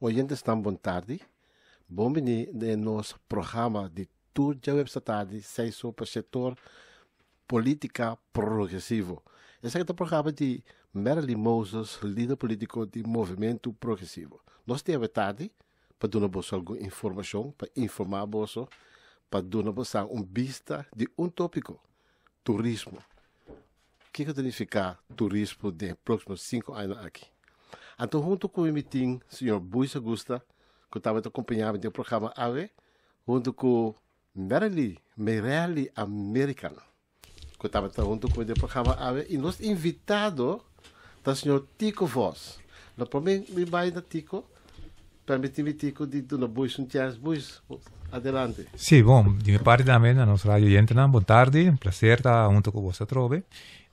oyentes estão boa tarde. Bom venir no nosso programa de tour de website sei sobre o setor política progressivo. Esse é o programa de Marilyn Moses, líder político do movimento progressivo. Nós temos tarde para dar alguma informação, para informar você, para dar vista de tópico, turismo. O que significa turismo nos próximos 5 anos aqui? Então, junto com o meeting, o senhor Buis Augusta, que estava acompanhando do programa AVE, junto com Merely American, que estava junto com o programa AVE, e nós invitado o senhor Tico Voss. No primeiro me vai da Tico, permite-me Tico de dar Buis Buis, adelante. Sì, di mia parte também, a nostra radio Yentenam, boa tarde, um prazer estar junto com você trove.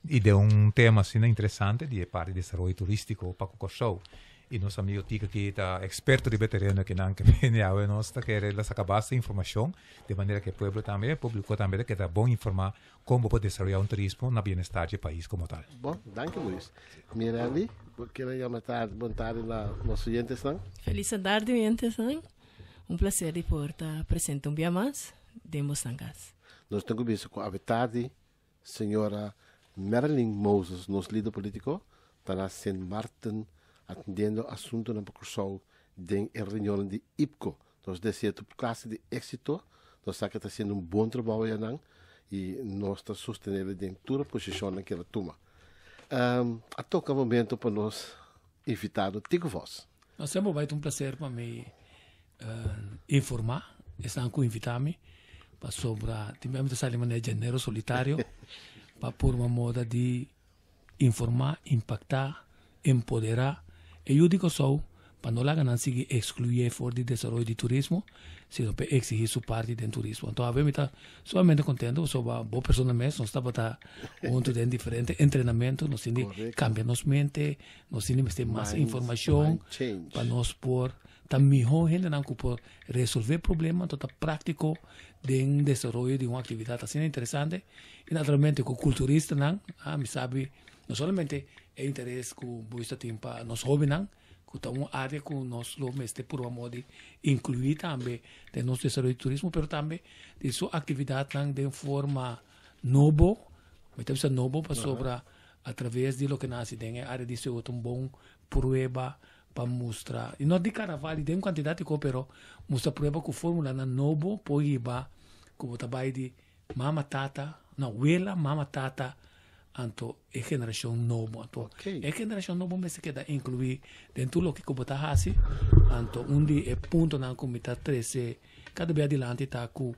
E de tema assim interessante de parte de desenvolvimento turístico para o show. E nosso amigo Tica que está experto de veterano que não que vem a nós que ele saca bastante informação de maneira que o povo também, público também que está bom informar como pode desenvolver turismo na bem-estar do país como tal. Bom, danke Luís. Mirelli, queria chamar boa tarde na nosso oyentes não? Feliz tarde, oyentes não? Prazer de poder estar presente dia mais de Moçangas. Nós estamos visto com a tarde, senhora Marilyn Moses, nosso líder político, está na St. Martin atendendo assunto na percussão de reunião de IPCO. Nós desejamos por classe de êxito, nós sabemos que está sendo bom trabalho e nós estamos sustentando em toda a posição que ela toma. A toca momento para nós invitado Tico Voss. Nós sempre vai ter prazer para me informar, estão com invitar-me para sobre tivemos essa semana de janeiro solitário para por uma moda de informar, impactar, empoderar. E eu digo só, para não lá não seguir excluir fora de desenvolvimento de turismo, se não para exigir sua parte do turismo. Então, a mim está somente contente, sou uma boa pessoa mesmo, nós estamos junto de diferentes treinamentos, nós temos cambiar nossa mente, nós temos ter mais informação para nós por também gente não por resolver problemas, então prático de desenvolvimento de uma atividade assim interessante. E naturalmente, com culturista, me sabe, não somente é interesse que o Buista tem para nós jovens, que está uma área que nós lomos por uma moda incluir também de nosso desenvolvimento de turismo, mas também de sua atividade de forma nova, mas também nova para sobre através de lo que nasce na área de ser um bom prova para mostrar. E não de carnaval, tem quantidade de coisa, mas mostra prova que fórmula na nova pode ir como trabalho de mama tata, não, abuela, mama tata, anto é geração nova, anto é geração nova mas que dá incluir dentro do que como tá assim, anto onde é ponto na comunidade 13, cada vez adiante tá com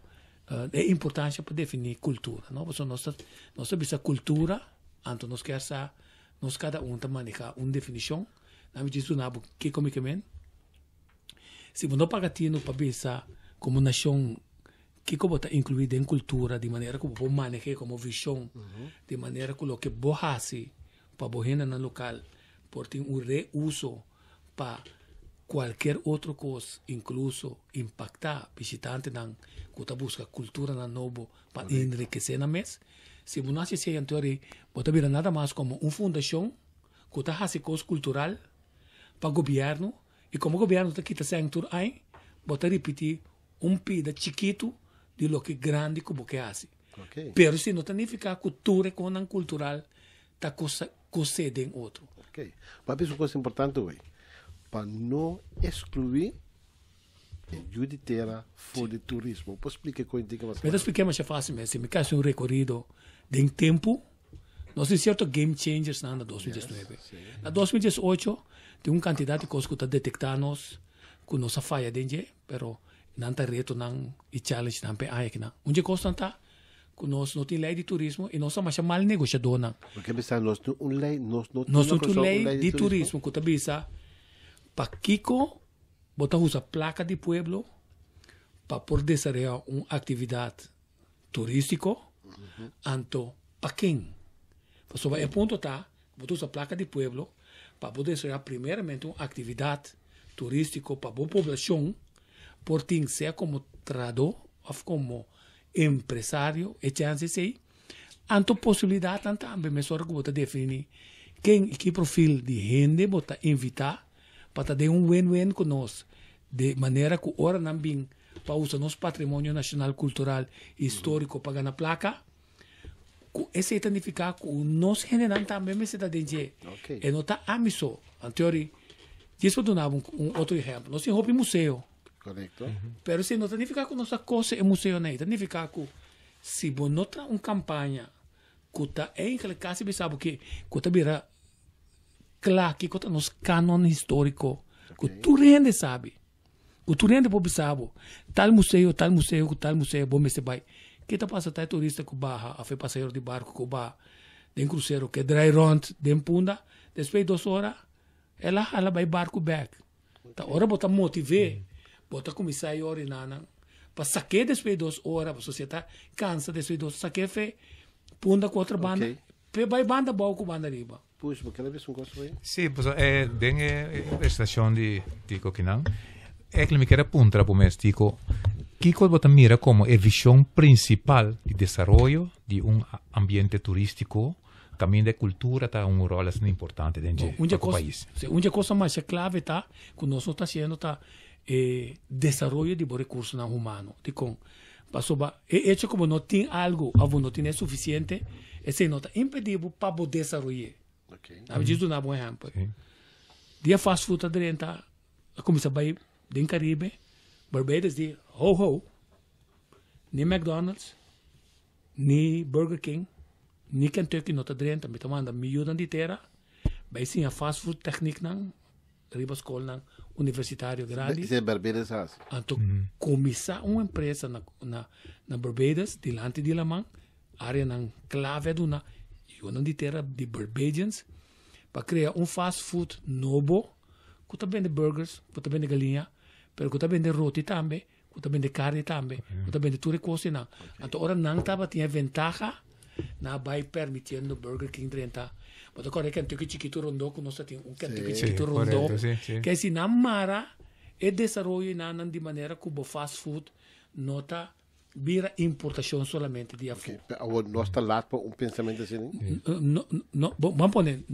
é importância para definir cultura, não? Porque nós bisa cultura, anto nós quer sa nós cada tá manejar uma definição, na me diz na que como que men, se você não paga tino para bisa como nação que como está incluído em cultura de maneira como pode manejar como visão de maneira que o que bohasi para bohena no local por ter reuso para qualquer outra coisa incluso impactar visitante nan que está busca cultura na novo para enriquecer na mes se você não se em teoria pode vir nada mais como uma fundação que está fazendo coisa cultural para o governo e como o governo está quitando sem tur aí pode repetir pida chiquito de lo que grande como que hace. Pero se não significa cultura com não cultural, tá coisa em outro. Ok. Mas uma coisa importante hoje, para não excluir a judiciária fora de turismo. Posso explicar com isso? Mas expliquei mais fácil, mas se me caso recorrido de tempo, nós temos certos game changers na 2019. Na 2018, tem uma quantidade de coisas que está detectando com nossa falha dentro, pero não está reto não e challenge não pe aí que não onde constanta que nós não tem lei de turismo e nós somos mal negociador não porque bisa nós lei nós tem lei de turismo que bisa para Kiko botar usa placa de pueblo para poder desarrollar uma atividade turístico anto para quem porque o ponto tá botar usa placa de pueblo para poder desarrollar primeiramente uma atividade turístico para a população por ting sea como trador ou como empresário e chance sei anto possibilidade também me só que bota definir quem que perfil de gente bota invitar para ter win-win conosco. De maneira que ora não bem para usar nosso patrimônio nacional, cultural e histórico para ganhar placa. Esse significa que nós generamos também uma cidade. E não está amisso. Em teoria, isso eu dar outro exemplo. Nós temos um museu. Correto. Pero se não significa que nossa coisa é museu, não. Significa que se você não tem uma campanha que está em aquele caso, você sabe que está vira claro que está nos canon histórico. Que tu rende sabe. O turende por sabe. Tal museu, bom me se vai. Que está passando tá turista que barra, a fe passageiro de barco que barra, de cruzeiro que dry round, de punda, depois 2 horas, ela vai barco back. Tá hora bota motivar, bota começar a orinar, para saque depois 2 horas, a sociedade cansa depois 2 saque fe, punda com outra banda, pe vai banda boa com banda riba. Puxa, porque ela vez gosto aí? Sim, pues den a estação de Coquinang. É que me quero apuntar para o mês, Tico. Kiko bota mira como a visión principal de desarrollo de un ambiente turístico, también de cultura, está un rol importante dentro del país. Una cosa más clave está que nosotros está haciendo está desarrollo de recursos humanos. Hecho como no tiene algo, no tiene suficiente, ese no está impedido para desarrollar. A ver, isso é um bom exemplo. Dia fast food adrenta, começa a ir do Caribe, Barbados de ho-ho, ni McDonald's, ni Burger King, ni Kentucky não está dentro, me tomando milhões de terra, vai sim a fast food técnico não, riba escola não, universitário grande. Isso é Barbados assim. Então, começar uma empresa na Barbados, delante de Lamang, área não clave do na, milhões de terra de Barbadians, para criar fast food novo, que também de burgers, que também de galinha, pero que também de roti também, que também de carne também, que também de tudo coisa não. Então, ora não estava tinha ventaja, na vai permitindo Burger King 30. Mas agora é Kentucky chiquito rondó, que nós temos Kentucky chiquito rondó, que se na mara é desenvolve na de maneira que o fast food não está vira importação solamente de afora. Nós está lá para pensamento assim? Vamos poner,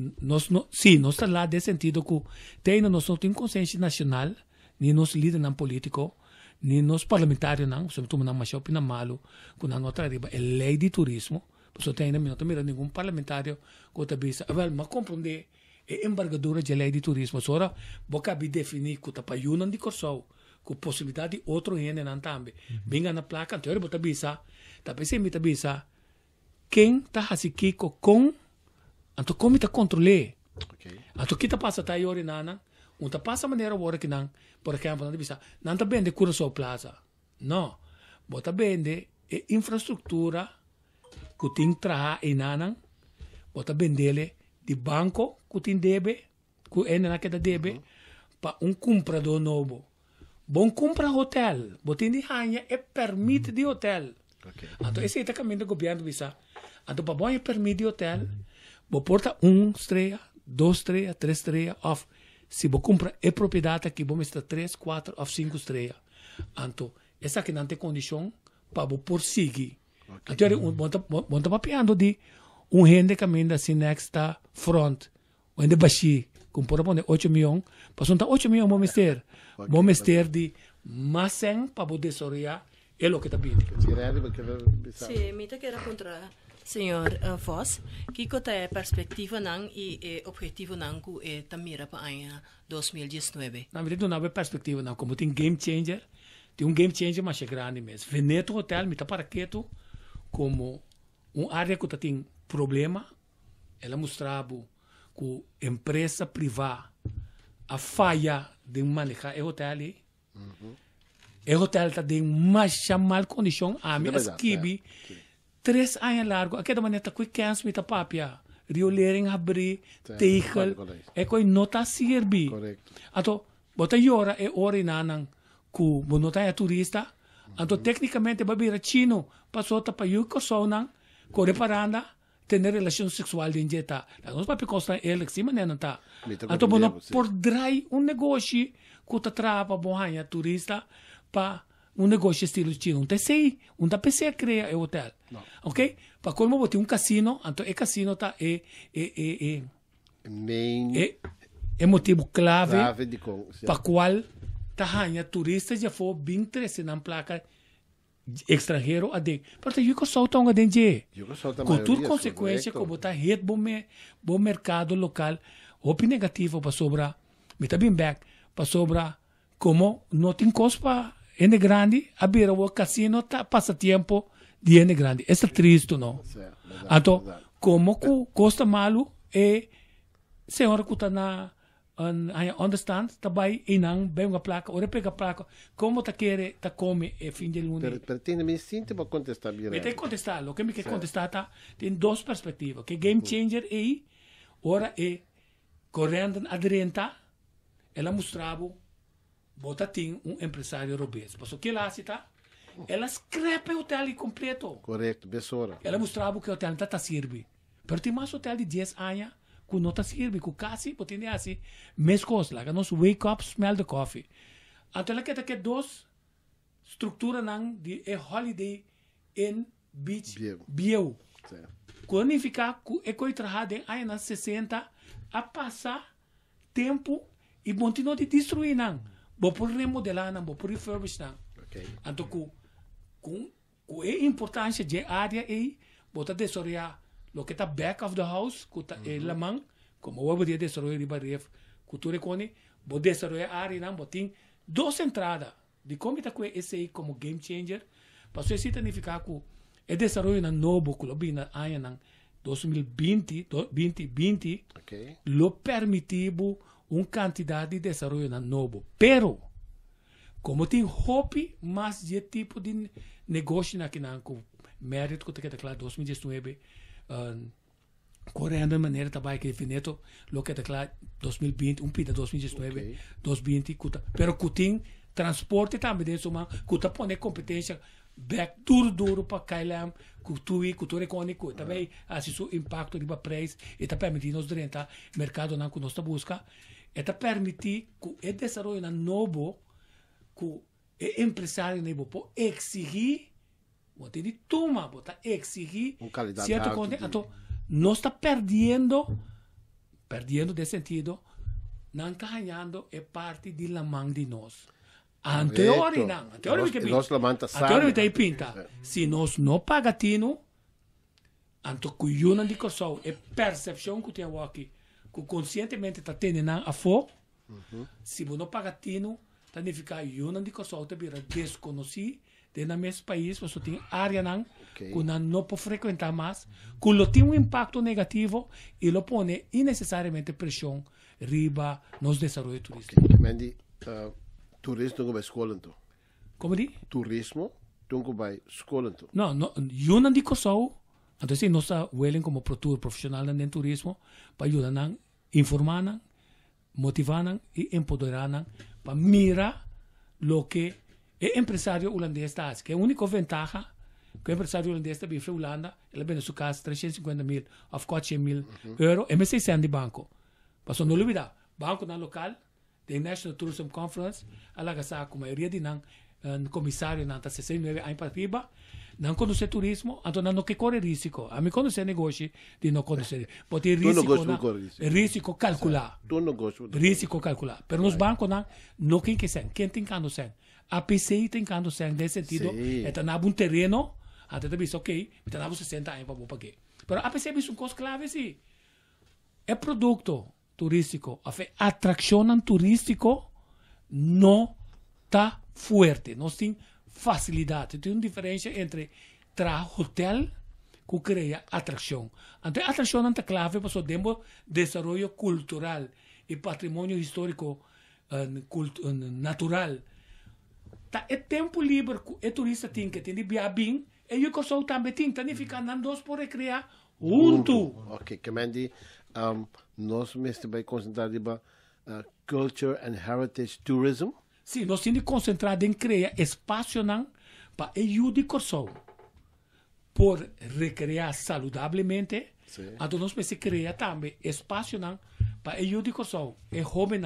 sim, nós está lá nesse sentido que nós não temos consciência nacional, nem nos líderes políticos, nem nos parlamentares, não, sobretudo na machão pina malo, que na nossa riba é lei de turismo, porque tem não mira nenhum parlamentário que está bisa, mas compreender é embargadura de lei de turismo, só ora boca bi definir que está para yunan de corsol, com possibilidade de outro ene não também, vinga na placa, então bota bisa, tá pensando mita bisa, quem tá assim com, então como tá controlar, então que tá passa tá yori nana, tá passa maneira agora que não, por exemplo, não bisa, não tá bem de Curaçao Plaza, não, bota bem de infraestrutura que tem traha e nana, bota bem dele de banco que tem debe, que é na que da debe, para comprador novo. Bom compra hotel, botin de hanha é permite de hotel. Então esse é o caminho do governo bisa. Então para bom é permite de hotel, bo porta 1 estrela, 2 estrelas, 3 estrelas, off. Se bo compra é propriedade que bom está 3, 4 ou 5 estrelas. Então essa que não tem condição para bo prosseguir. Então bom tá papiando de gente caminho assim nesta front, onde baixi, com por exemplo 8 milhões, passou 8 milhões bom mister de masen para poder desarrollar é o que está vindo. Sim, me quero contra senhor Foss, que é a perspectiva não e objetivo não que tamira para ano 2019. Na verdade não há perspectiva não, como tem game changer mais grande mesmo. Veneto Hotel me está para quieto como área que tem problema, ela mostrava que empresa privada a falha de manejar o hotel. O hotel está de mais mal condição. A minha esquibi 3 anos largo. Aquela maneira que cansa me tapapia. Riolering abrir, tegel. É que não está servi. Então, bota hora é hora inanang que não está turista. Então, tecnicamente, babira chino passou para o Curaçao com reparanda. Ter relação sexual de injeta. Nós para costa ele que se maneira tá. Então bom por drai negócio que tá trava bohanha turista para negócio estilo chino. Então sei, PC cria o hotel. OK? Para como botar cassino, então casino tá main é motivo clave de para qual tahanya turistas já for bem interesse na placa estrangeiro a de. Portanto, eu que sou tão grande. Com toda consequência, como está het bom mercado local, opi negativo para sobrar, me tá bem back para sobrar, como não tem costa Ene grande, a beira o casino tá passa tempo de Ene grande. Isso é triste, não? Então, como que costa malo e senhora que tá na understand, tá bem e não bem uma placa, ora pega a placa, como tá querer tá come e fim de lunes. Pero tem me sinto para contestar bem. Me tem contestar, o que me quer contestar tá tem duas perspectivas, que game changer e ora é correndo aderenta, ela mostrava bota tem empresário robês. Passou que lá se tá? Ela scrapa o hotel completo. Correto, besora. Ela mostrava que o hotel tá sirve. Pero tem mais hotel de 10 anos que não tá sirve, que quase pode ter assim, mês coisa lá, que nós wake up, smell the coffee. Então ela quer que dois estrutura não de holiday in beach bio. Quando ficar é coi trabalhar em aí nas 60 a passar tempo e continuar de destruir não. Vou por remodelar, não vou por refurbish, não. Então, com a importância de área aí, vou te desoriar o que está back of the house, que está lá mão, como eu vou desoriar de barref, cultura econe, vou desoriar a área, não, vou ter duas entradas de como está com esse aí como game changer, para isso significa que é desoriar na novo, que lo vi na área, não, 2020, lo permitivo quantidade de desenvolvimento novo. Pero, como tem hope mais de tipo de negócio na que com mérito que está claro 2019, correndo de maneira também que fineto, lo que está claro 2020, pita 2019, 2020, pero que tem transporte também dentro uma, que está pondo competência back duro para Kailam, cultura econômica, também assim o impacto de preço, e está permitindo nos rentar mercado não que nós está busca. Eta permitir que o desenvolvimento novo, que o empresário novo pode exigir, botar de toma, botar exigir certo conteúdo. Então, nós está perdendo de sentido, não está ganhando é parte de la mão de nós. Anterior não, anterior que pinta. Se nós não pagatino, então que o de coração é percepção que tem aqui. Que conscientemente está tendo a fo, se você não paga tino, significa que eu não digo só que vira desconhecido dentro do mesmo país, você tem área que não pode frequentar mais, que tem impacto negativo e lo põe innecessariamente pressão riba nos desenvolvimento turístico. Mandy, turismo não vai escola então? Como diz? Turismo não vai escola então? Não, eu não digo só. Então, nós estamos como profissional no turismo para ajudar, informar, motivar e empoderar para mirar o que o empresário holandês está. Que é a única vantagem que o empresário holandês está vindo para a Holanda, ele vem na sua casa 350.000 ou 400.000 euros, e me 600 de banco. Para não olvidar, banco na local, da National Tourism Conference, ela está com a maioria de comissário na 69 anos para riba, não conhecer turismo, então não que corre risco. A mim conhecer negócio de não conhecer. Pode risco calcular. Risco calcular. Mas nos bancos não quem que ser. Quem tem cando ser. A PCI tem cando ser nesse sentido. Então na um terreno, até também ok, então na 60 anos para pagar. Mas a PCI é um costo clave sim. É produto turístico, a atração turístico não está forte. Nós temos facilidade. Tem uma diferença entre hotel que cria atração. Então, a atração é clave para o desenvolvimento cultural e patrimônio histórico natural. É tempo livre que o turista tem que ter de bem e o pessoal também tem. Então, fica nas duas por criar junto. Ok, Kamandi, nós mesmo vai concentrar em culture and heritage tourism. Sim, nós temos que concentrar em criar espaço para ajudar o corso por recrear saludavelmente. Então nós precisamos criar também espaço para ajudar o corso e jovem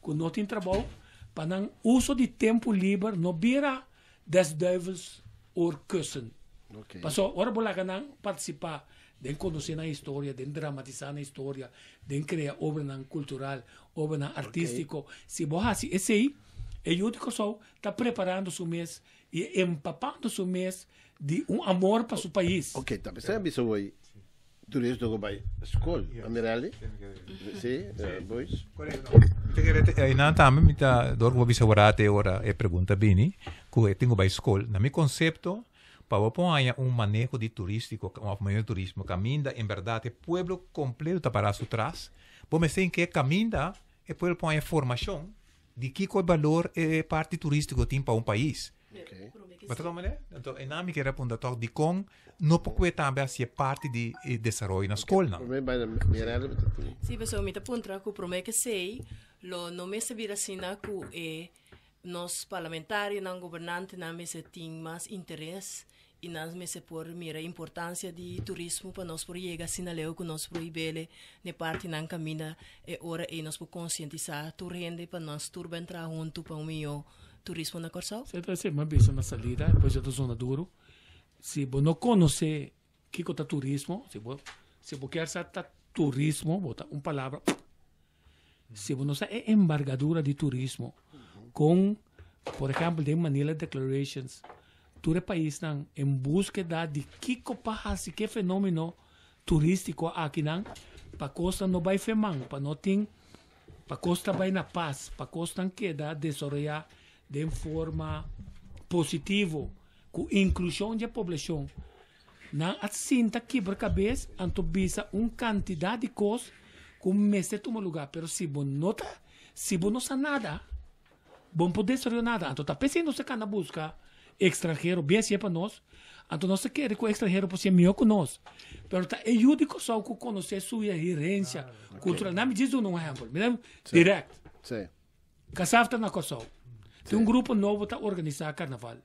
que não tem trabalho para o uso de tempo livre não vira des duivels or kussen. Mas agora vou lá participar den conhecer a história, den dramatizar a história, den criar obra cultural, obra artístico. Se você esse aí, eu digo só, está preparando seu mês e empapando seu mês de amor para seu país. Ok, tá pensando isso aí. Turismo do vai escola, Amirali? Sim, boys. E na também me tá dor vou bisa warate ora e pergunta bini, que tenho vai escola, na meu conceito para apoiar manejo de turístico, manejo de turismo, caminda em verdade pueblo completo para su trás. Bom, sei que caminda e pueblo põe formação de que valor é parte turístico tem para país. Okay. Então, en nami que responda toch de com no puede também ser parte de desarrollo na escola. Sim, pessoal, me aponta que o problema que sei, não me se vira assim que nós parlamentares, não governantes, não me se tem mais interesse e nós me se por mira a importância de turismo para nós por chegar assim na leu que nós por ibele ne parte não caminha e ora e nós por conscientizar tu rende para nós turba entrar junto para melhor turismo na Corsal? Certo, se uma vez na salida, depois da zona duro, se você não conhece o que é turismo, se você quer saber turismo, bota uma palavra, se você não sabe a embargadura de turismo, com, por exemplo, de Manila Declarations, todo o país não, em busca de que passa, que fenômeno turístico aqui não, para costa não vai femang, para não tem, para costa vai na paz, para costa que dá desenvolver de forma positiva, com inclusão da população. Não assim tá quebra-cabeça, então bisa quantidade de coisas que meste toma lugar, pero se você não sabe nada, bom poder ser nada. Então tá pensando se cana busca estrangeiro, bem assim para nós, então nós queremos que o estrangeiro possa ser melhor que nós. Pero tá ajude que só que conhecer sua herência cultural. Não me diz um exemplo, me lembro direto. Sim. Casafta na Kosovo. Tem grupo novo que está organizando carnaval.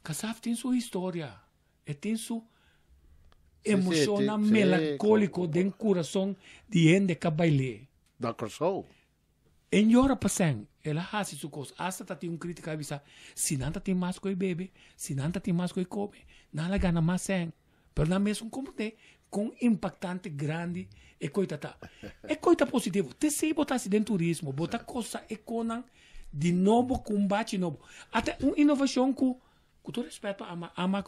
Casaf tem sua história. E tem sua emoção melancólico dentro do coração de gente que baile. Da Corsol. Em hora passando, ela faz sua coisa. Hasta tem crítica a avisar. Se não tem mais que bebe, se não tem mais que come, não ela ganha mais sangue. Pero na mesmo como tem, com impactante grande e coisa tá. É coisa positivo. Te sei botar se dentro do turismo, botar coisa econômica de novo combate novo. Até uma inovação com todo respeito a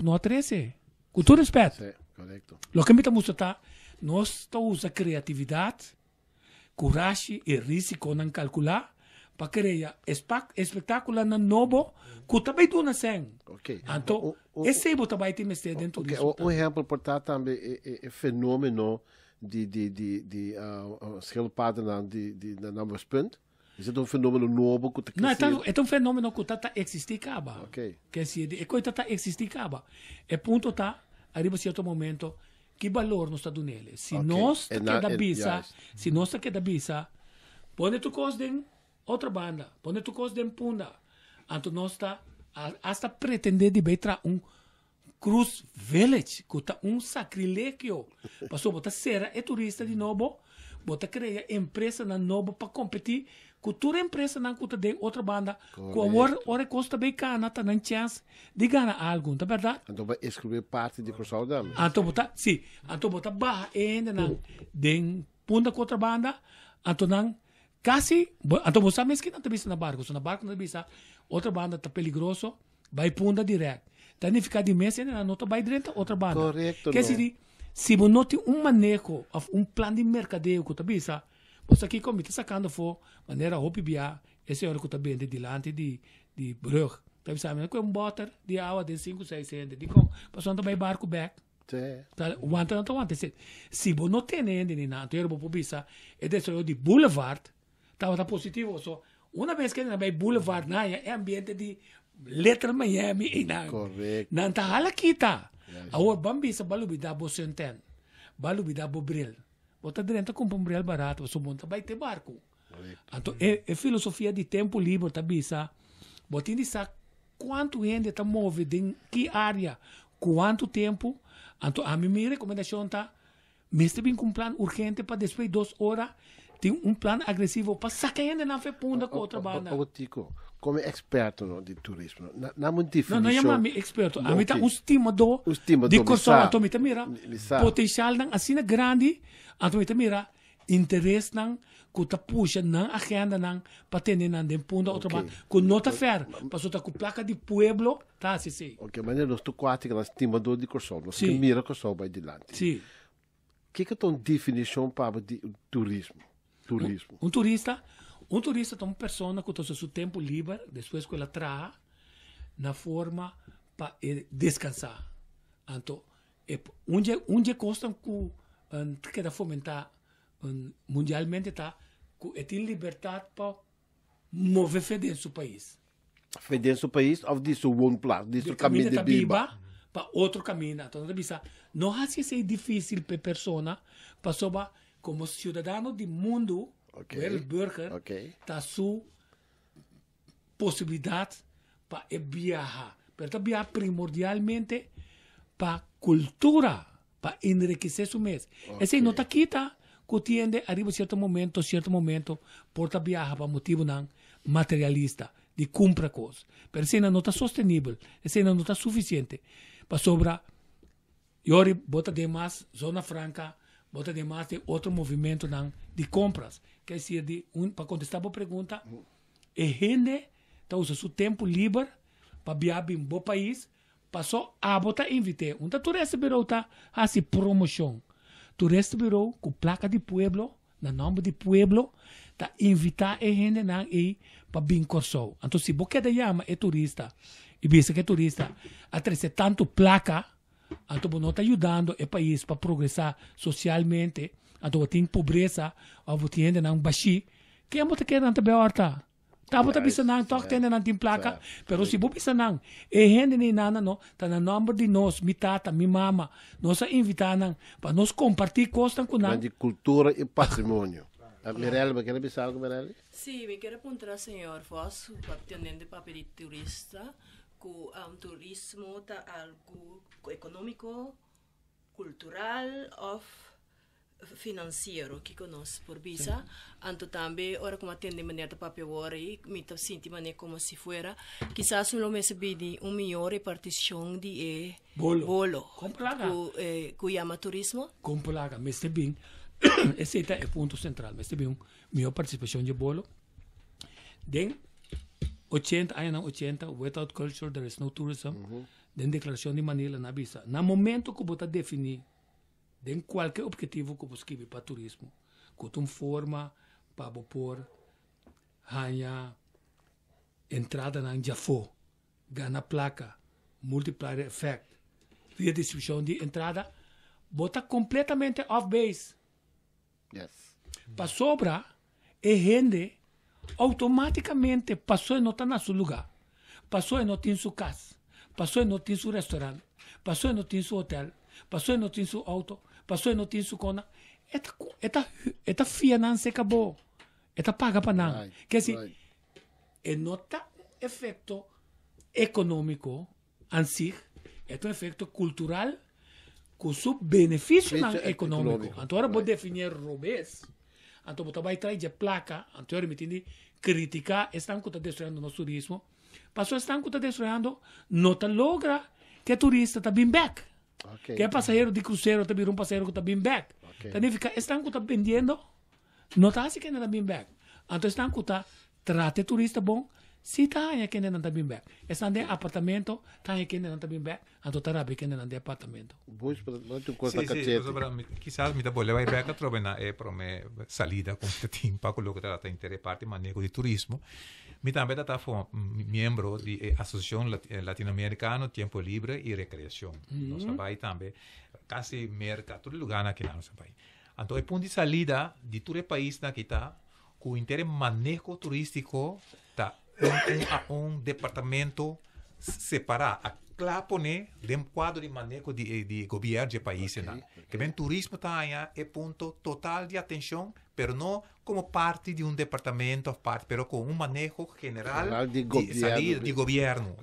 não 13. Com todo respeito. Sim, correto. Lo que me está mostrando, nós usamos criatividade, coragem e risco não calcular para criar espetáculo novo que também dá na cena. Ok. Então, esse é o trabalho que me está dentro do turismo. Um exemplo, portanto, também é fenômeno de escalpada na Numbers Punt. Isso é um fenômeno novo que está crescendo. Não, é um fenômeno que está existindo acaba. Ok. Que se é coisa está existindo acaba. É ponto tá arriba certo momento que valor nós está dando nele. Se nós está da bisa, se nós está da bisa, põe tu coisa de outra banda, põe tu coisa de punda. Então nós está hasta pretender de betra Cruz Village, que está sacrilégio. Passou botar ser turista de novo, botar criar empresa na novo para competir. Cultura empresa não custa de outra banda. Com a hora custa bem cana, tá na chance de ganhar algo, tá verdade? Então vai escrever parte de Corsol Dam. Então botar, sim, então botar barra ainda não, de punda com outra banda, então não, quase, então você sabe que não tá bisa na barco, se na barco não bisa, outra banda tá perigoso, vai punda direto. Tá nem ficar de mês ainda não tá vai direto outra banda. Correto. Quer dizer, se você não tem manejo, plano de mercadeio que tá bisa, você aqui como está sacando for maneira hobby esse hora que está bem de dilante de brug. Tá pensando com botar de água de 5, 6 centes, de com passando também barco back. Tá, se você não tem ainda nem nada, eu vou pensar é desse de boulevard, tá positivo só. Uma vez que ele vai boulevard na é ambiente de letra Miami e na. Correto. Não tá hala kita. Agora bambi sa balubi da bo senten. Balubi da bo bril. Bota dentro com um bril barato, você monta vai ter barco. Então, é filosofia de tempo livre, tá bisa. Botin de sa quanto gente tá move em que área, quanto tempo. Então, a minha recomendação tá, mestre bem com um plano urgente para depois 2 horas tem plano agressivo para sacar ainda na fepunda com outra banda. Tico, como experto no, de turismo, na muito difícil. Não é experto. A mim tá um estimador de corção. A mim tá mira potencial não assim grande. A mim tá mira interesse não que tá puxa não agenda não para ter não de punta outra banda. Com nota fer, passou tá com placa de pueblo, tá assim. Ok, mas nós tu quatro que nós estimador de corção, nós que mira corção vai adiante. Sim. Que é a definição para de turismo? Turismo. Um turista é uma pessoa que tem seu tempo livre, depois que ela traz, na forma para descansar. Então, onde custa que quer fomentar mundialmente tá, que tem liberdade para mover dentro do seu país. Dentro do país ou disso one place, disso caminho de biba. Para outro caminho. Então, não é ser difícil para a pessoa, para como cidadão do mundo, burger, tá sua possibilidade para viajar. Pero viajar primordialmente para cultura, para enriquecer su mês. Esse não está quita, que tiende arriba certo momento, porta viajar para motivo não materialista, de comprar coisas. Pero esse não está sustentável, esse não está suficiente. Para sobra, eu bota demais zona franca, bota demais de outro movimento de compras. Quer dizer, para contestar a pergunta, a gente está usando seu tempo livre para viajar em um bom país, passou a botar invitar. Um turista virou tá assim promoção. Turista virou com placa de pueblo, na nome de pueblo, tá invitar a gente para vir corso. Então se você quer chama é turista, e vê que é turista, a trazer tanto placa, então você está ajudando o país para progressar socialmente, então você tem pobreza, ou você tem um baixi, que é muito que não tem horta. Tá você bisa não, toque tem não tem placa, pero se você bisa não, e gente nem nada não, tá na nome de nós, mi tata, mi mama, nós invitar não, para nós compartilhar coisas com nós. De cultura e patrimônio. Mirelle, me quer dizer algo, Mirelle? Sim, me quero perguntar, senhor, vós, tendo papel de turista, que turismo está algo econômico, cultural ou financeiro que conosco por visa. Então também, ora como atende maneira de papel agora e me sinto maneira como se fuera, quizás não me de melhor repartição de bolo. Compraga. Que chama turismo? Compraga, mas também esse é o ponto central, mas também minha participação de bolo. Den 80, without culture there is no tourism. Den declaração de Manila na visa. Na momento que você definir den qualquer objetivo que você escreve para turismo, que tu forma para pôr ganha entrada na Jafo, ganha placa, multiplier effect, redistribuição de entrada, bota completamente off base. Yes. Para sobra, e gente automaticamente passou e não está no seu lugar, passou e não tem sua casa, passou e não tem seu restaurante, passou e não tem seu hotel, passou e não tem seu auto, passou e não tem sua cona. Esta finança acabou. Esta paga para nada. Quer dizer, e não está efeito econômico em si, é um efeito cultural com seu benefício econômico. Então, agora vou definir robês. Então, você vai trazer placa, então, eu me entendi, criticar, estão que está destruindo o nosso turismo. Passou, estão que está destruindo, não está logra que o turista está bem back. Que é passageiro de cruzeiro, também um passageiro que está bem back. Significa, estão que está vendendo, não está assim que não está bem back. Então, estão que está trate turista bom, se está aí que não está bem back. Estão de apartamento, está aí que não está bem back, então está aí que não de apartamento. Quizás mi da bolle vai back a trovare è per me salida con team pa quello che tratta intere parte manejo di turismo. Mi também da fo membro di Associação Latino-Americana Tempo Libre e Recreação. Nós vai também quase mercado todo lugar aqui nós vai. Então é ponto de salida de todo o país na que tá com intere manejo turístico tá um departamento separado a clapone de um quadro de manejo de governo de país que bem turismo tá aí é ponto total de atenção, pero não como parte de um departamento parte, pero com um manejo general de governo.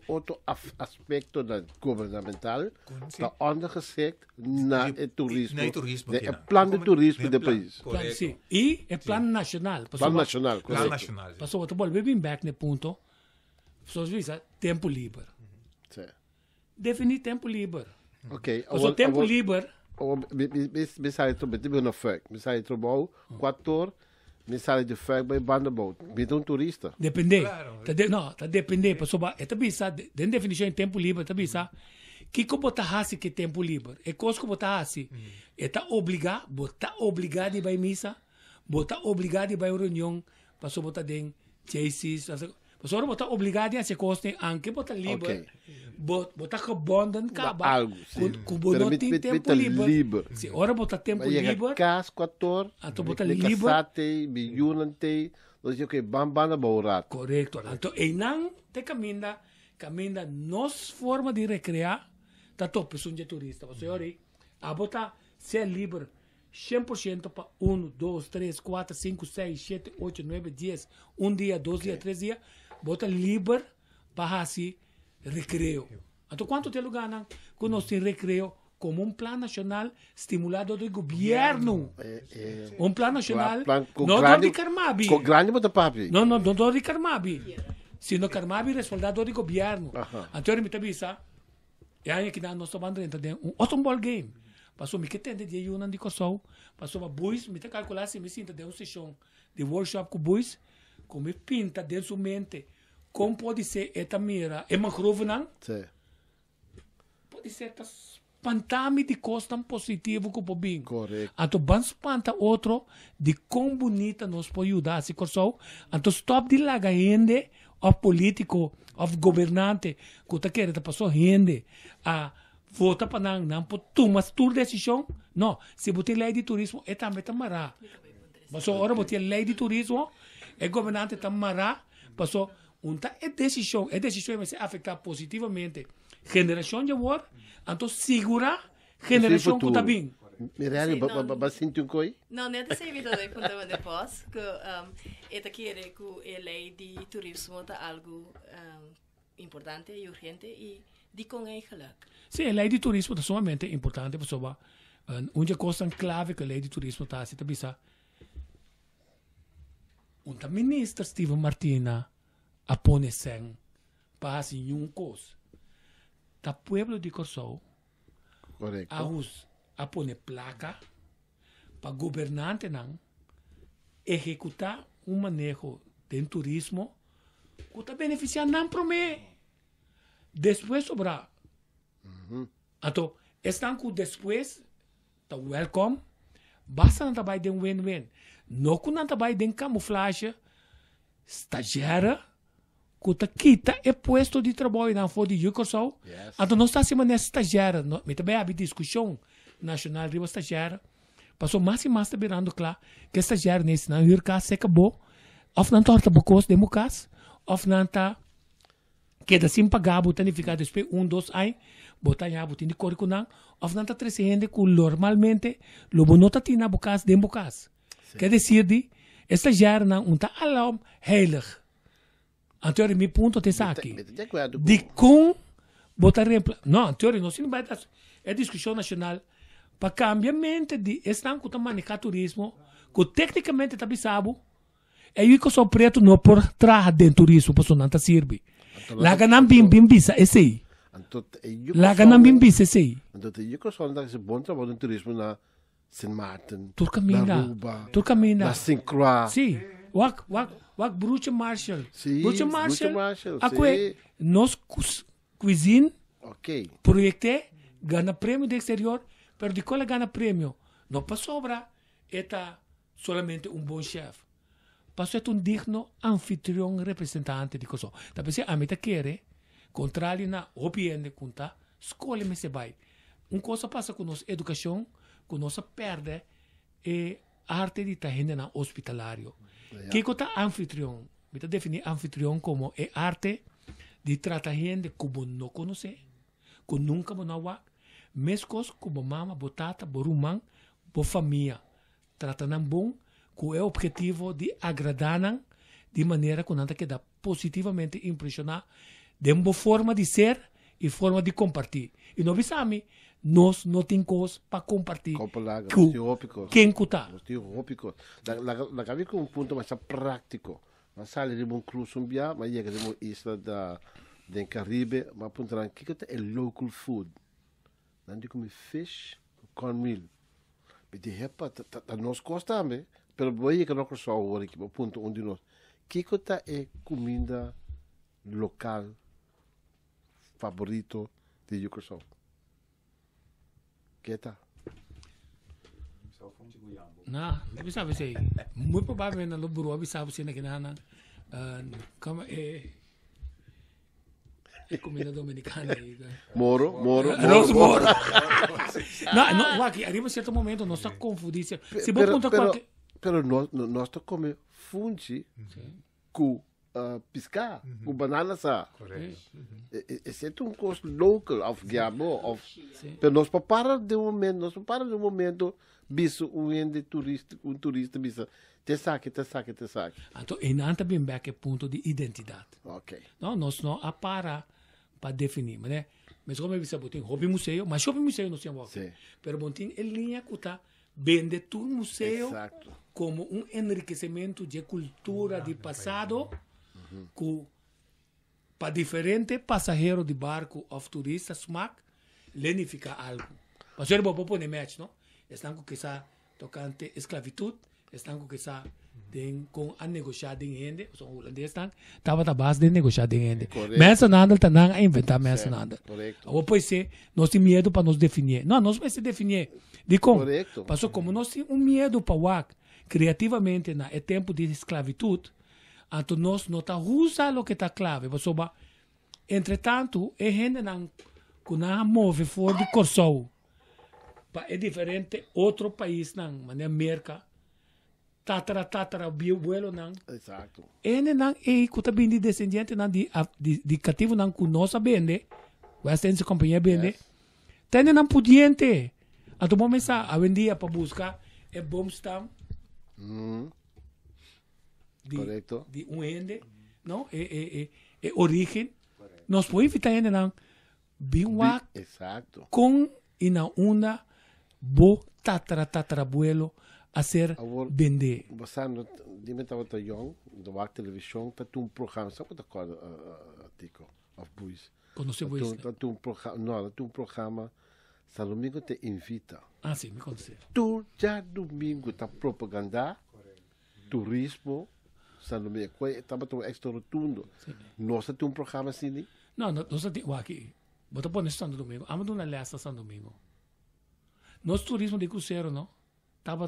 outro aspecto da governamental está ondergeschikt naar het toerisme. Het plan de toerisme do país. Sim. E é plano nacional. Plan nacional, Plan correto. nacional. Passou outro bolo, bem back no ponto. Pessoas dizem, tempo livre. Sim. Definir tempo livre. Ok. Passou tempo livre. Me sai to met een effect. Me sai to bouw 4 horas. Me sai de effect bij bandenboot. Met turista. Depende. Claro. Tá depende. Passou ba, é tabisa, den definição em tempo livre, tabisa. Que bota hasi que tempo livre. É coisa que bota hasi. É tá obrigado de ir missa, bota obrigado de ir reunião, passou bota den chases, passou bota obrigado a se coste, anche bota livre. Bota gebonden kaba. Algo, sim. Kubo não tem tempo livre. Se ora bota tempo livre. Cas 4 horas. Ato bota livre. Casate, miljoenen. Dus je kan bambana bouwraad. Correcto. Então, e não te caminha nos forma de recrear, tá top pessoa de turista. Você olha, a botar ser livre 100% para 1, 2, 3, 4, 5, 6, 7, 8, 9, 10, um dia, 2 dias, 3 dias, bota livre para assim recreio. Então, quanto te lugar não? Quando nós temos recreio como plano nacional estimulado do governo. Plano nacional, não do Carmabi. Com grande bota papi. Não do Carmabi. Sino Carmabi respaldado do governo. Então, eu me tabisa, e aí que nós estamos dentro outro ball game. Passou me que tende de Yunan de Kosovo, passou a bois, me te calcular se me sinta de uma sessão de workshop com bois, como me pinta de sua mente, como pode ser esta mira, é uma grove não? Sim. Pode ser esta espantame de coisa tão positivo que o bem. Correto. Então, vamos espantar outro de como bonita nós pode ajudar se Kosovo. Então, stop de lá gente, of político, of governante, que está querendo passar gente a vota para não tomar tua decisão. Não, se você lei de turismo, é também tamará. Mas agora você lei de turismo, é governante tamará, passou é decisão vai se afetar positivamente geração de agora, então segura geração que está bem. Mirali, mas sinto um coi? Não, nem é sei vida de contar depois que esta querer que a lei de turismo tá algo importante e urgente e de com eigenlijk. Sim, a lei de turismo é sumamente importante, pessoal. Uma coisa clave que a lei de turismo está se tabisa. O ministro Steven Martina apone sen para assim um coisa. Ta pueblo de Kosovo, Correto. apone placa para governante não executar manejo de turismo que está beneficiando não para mim. Depois sobra. Então, estão com depois, tá welcome, basta não trabalhar de win-win. Não que não trabalhar de camuflagem, estagiária, que tá quita é posto de trabalho na folha de Kosovo. Então, nós estamos acima dessa estagiária. Me também há discussão nacional de estagiária. Passou mais e mais virando claro que estagiária nesse não ir cá se acabou. Of não torta bocos de mucas, of não tá que da sim pagar botar ficar depois 1, 2 anos botar já botar de cor com não of não tá trazendo que normalmente lobo não tá tina bocas de bocas. Quer dizer de estagiária não tá alarm heilig. Anterior mi ponto te aqui. De com botar não, teoria não se vai dar é discussão nacional para cambiamento de estão com manejar turismo que tecnicamente tá bisabo é isso que sou preto não por trás de turismo para não tá serve. Lá ganam bim bisa esse. Lá ganam bim bisa esse. Então eu que sou andar esse bom trabalho no turismo na Saint Martin, na Aruba, na Saint Croix. Sim, wak Bruce Marshall. Sim, Bruce Marshall. Aqui nós cuisine. Ok. Proyecté gana prêmio de exterior, pero de qual gana prêmio? Não para sobra, é solamente bom chefe. Passou é digno anfitrião representante de Kosovo. Talvez a mim quer, contrário na opinião de conta, escolhe me se vai. Coisa passa com nossa educação, com nossa perde é arte de estar na hospitalário. Que é anfitrião? Me definir anfitrião como é arte de tratar gente como não conhece, que nunca não há, mesmo como mama, botata, borumang, bo família. Tratam bom, que é o objetivo de agradar de maneira que não queda positivamente impressionar de uma forma de ser e forma de compartilhar. E nós sabemos, nós não temos coisas para compartilhar. Quem está? La cabe com um ponto mais prático. Mas sai de um cruzumbia, mas chega de uma isla da Caribe, mas apontarão que é local food. Não de comer fish, cornmeal. Mas de repa, tá nos costa também. Pero voy que não só agora aqui, ponto onde nós. Que é comida local favorito de Ucrânia? Que tá? Não, não sabe se muito provavelmente no bureau sabe se na quinana como é comida dominicana Moro. Não, aqui arriba certo momento nós está confundindo. Se vou contar qualquer. Pero nós está comendo fungi com piscar, com banana sa. Correto. Esse é um custo local, of Giabo, of. Pero nós para de um momento, bicho um turista bicho. Te saque. Então, e não também back é ponto de identidade. Ok. Não, nós não para definir, né? Mas como eu disse, hobby museu, mas hobby museu não se chama. Pero botin em linha que tá vende todo museu como um enriquecimento de cultura de passado, para diferente passageiro de barco ou turistas, smack, lenifica algo. Mas eu vou pôr no match, não? Estão com que está tocante esclavitud, estão com que está com a negociar de rende, os holandeses estava a base de negociar de rende. Mas nada está a inventar mais nada. Ou pode ser, nós temos medo para nos definir. Não, nós vamos se definir. De como? Passou como nós temos medo para o criativamente na tempo de esclavitud, então nós não está usando o que está clave. Entretanto, a gente não move fora de Corsou. É diferente outro país não, mas na América tatara biuelo não. Exato. Ele não é que tá bem descendente não de cativo não que nós bende, West End companhia bende. Tem não pudiente. A tu momento a vendia para buscar é bom stamp. Correto. De ende, não? É origem. Nós podemos evitar ele não. Bem exato. Com e na onda bo tatarabuelo a ser vender. Você não estava tão young, da televisão, tá um programa, sabe qual é o Tico of Boys? Conhece Boys? Tá um programa, São Domingo te invita. Ah, sim, me conhece. Tu já domingo tá propaganda, turismo, São Domingo, estava tão extra rotundo. Nós temos um programa assim? Não, nós temos aqui. Bota pôr nesse Santo Domingo. Amo de uma lesta Santo Domingo. Nosso turismo de cruzeiro, não? Tava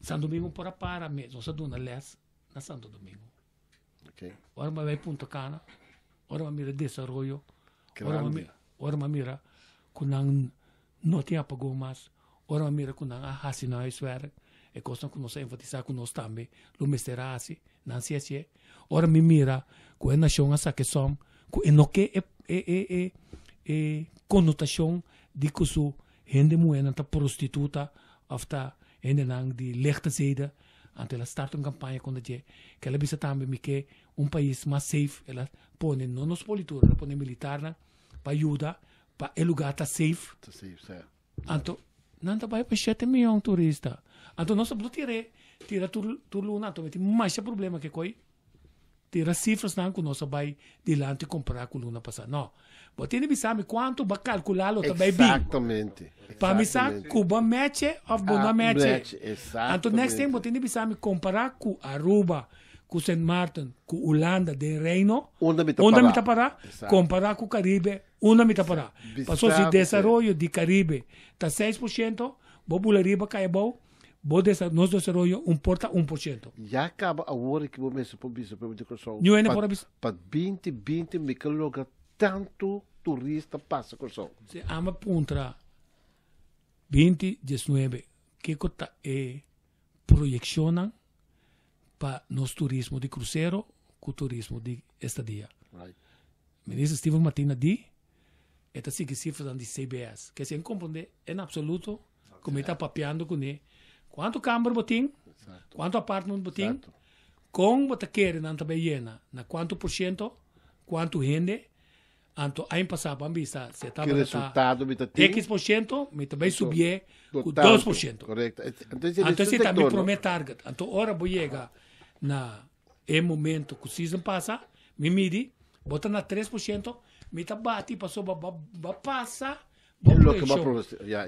Santo Domingo para mesmo. Nós temos uma lesta na Santo Domingo. Ok. Ora vai Punta Cana. Ora mira desarrollo. Ora mira que não tem apagou mais. Ora mira que não há huiswerk. É coisa que nós enfatizar com nós também. Lumesterasi, não se é. Ora me mira que a nação essa que som, que não que é conotação de que su gente moena ta prostituta of ta gente nang de lichte zeden ante ela start uma campanha quando que ela bisa também que país mais safe ela põe não nos politura ela põe militar para ajudar para o lugar tá safe anto não tá vai para 7 milhões turista anto nós só tira tu luna to tem mais problema que coi tira cifras não que nós vai de lá te comprar com luna passar não você não sabe quanto vai calcular lo também bem exatamente para me saber Cuba match ou Bona match exatamente então next time você não sabe comparar com Aruba com Saint Martin com Holanda de Reino onde me tá parar comparar com o Caribe onde me tá parar passou se desenvolvimento de Caribe tá 6% popularidade cai bom nosso desenvolvimento importa 1%. Já acaba a hora que você pode para 2020 me coloca tanto turista passa com sol. Se ama puntra 2019 que cota é projecionam para nosso turismo de cruzeiro com turismo de estadia. Ministro Steven Martina di esta sigue cifras de CBS que se compreende em absoluto como está papeando com ele. Quanto câmara botim? Quanto apartamento botim? Com você quer não também llena, na quanto por cento quanto rende, anto aí passar para vista, se tá Que resultado me tem? X%, me também subir com Total, 2%. Correto. Então, se tá me promet target. Então, hora vou chegar na momento que o season passa, me midi, bota na 3%, me tá bate, passou, passa,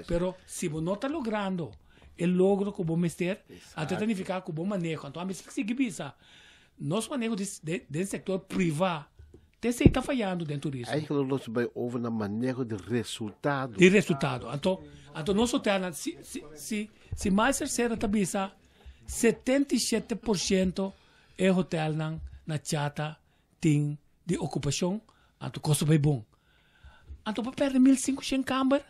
pero se você não está logrando o logro que você ter, até significa que você maneja. Então, a mim se bisa, nosso manejo do setor privado, você está falhando dentro disso. Aí que nós vai over na manejo de resultado. De resultado. Então nós temos, se mais terceira está bisa, 77% é hotel na chata tem de ocupação, então custo bem bom. Então para perder 1.500 câmara,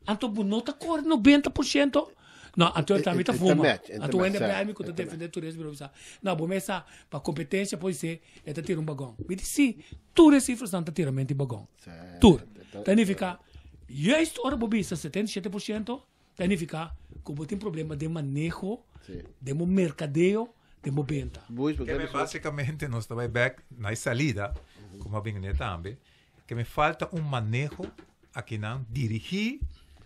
então não está cor 90%. Não, então também está fuma. Então ainda é bem que está defendendo turismo. Não, bom, mas para competência pode ser, é tirar bagão. Me disse, sim, tu recifras não está tirando bagão. Tu. Significa, e a história bobista, 77%, significa que você tem problema de manejo, de mercadeio, de venda. Que basicamente nós estamos back na salida, como a bem também, que me falta manejo aqui não dirigir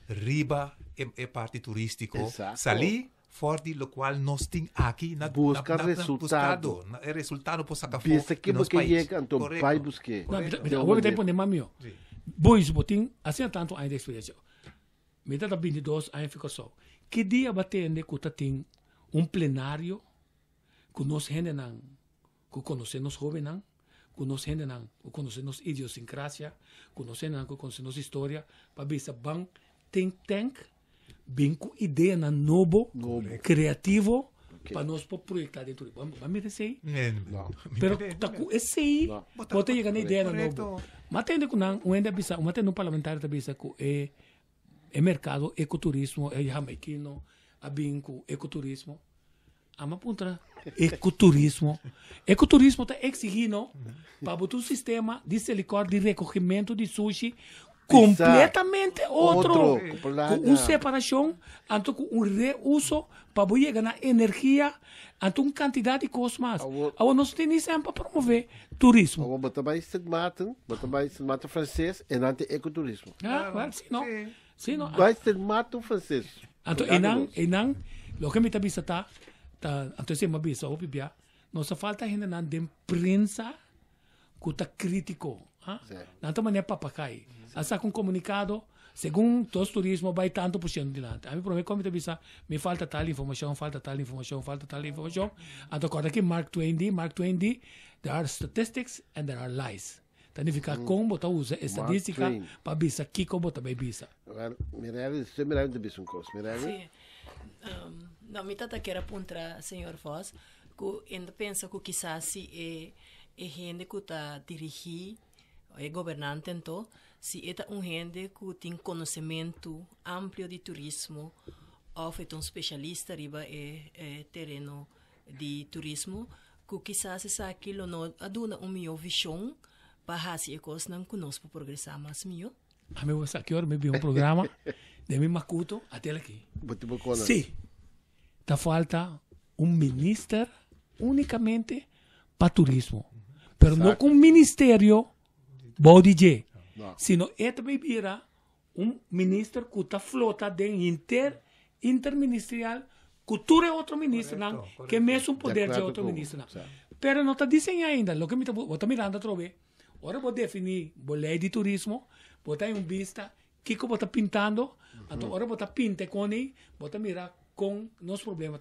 riba é parte turístico. Salir fora do qual nós temos aqui na buscar resultado. É resultado para sacar fora do nosso país. Chega, então vai buscar. Não, vou ter poner mamio. Bois botin assim tanto ainda experiência. Me dá 22 aí ficou só. Que dia batende que tem plenário que nós gente não que conhecemos jovens não que nós gente não que conhecemos idiosincrasia que nós gente não que conhecemos história para ver se bang think tank bem com ideia na novo criativo para nós projetar dentro do vamos me dizer pero tá com esse aí pode chegar na ideia na novo mas tem que não ainda bisa mas tem no parlamentar da bisa que é mercado ecoturismo é jamaiquino a bem com ecoturismo ama punta ecoturismo está exigindo para botar um sistema de silicone de recolhimento de sushi completamente outro com separação, então com reuso para chegar na energia, então uma quantidade de coisas mais. Agora nós temos sempre para promover turismo. Agora bota mais mata francês e não tem ecoturismo. Sim, não. Vai ser mata francês. Então e não, o que me está bisa então se me bisa o bibia, nós falta ainda na imprensa que está crítico. Não maneira para papacai. Asa com comunicado, segundo todos os turismo vai tanto por cento de lá. A mim prometo como te bisa, me falta tal informação. Então agora aqui Mark Twain, there are statistics and there are lies. Significa como tu usa estatística para bisa que como tu vai bisa. Mirelle, você me lembra de bisa um curso, Mirelle? Sim. Não, me tata quer apontar, senhor Foz, que ainda pensa que quizás se é gente que está dirigindo é governante então se é gente que tem conhecimento amplo de turismo ou é um especialista riba terreno de turismo que quizás essa aquilo não aduna melhor visão para fazer coisas não conosco progressar mais melhor. A mim você aqui me viu um programa de mim macuto até aqui. Sim. Tá falta ministro unicamente para turismo, pero não com ministério Bodije. Sino também vira ministro que está flota de interministerial, cultura é outro ministro, não, que é mesmo poder de outro ministro. Não. Pero não está dizendo ainda, o que me está mirando outra vez. Agora vou definir a lei de turismo, vou estar em vista, o que vou estar pintando, então agora vou estar pintando com ele, vou estar mirar com os problemas.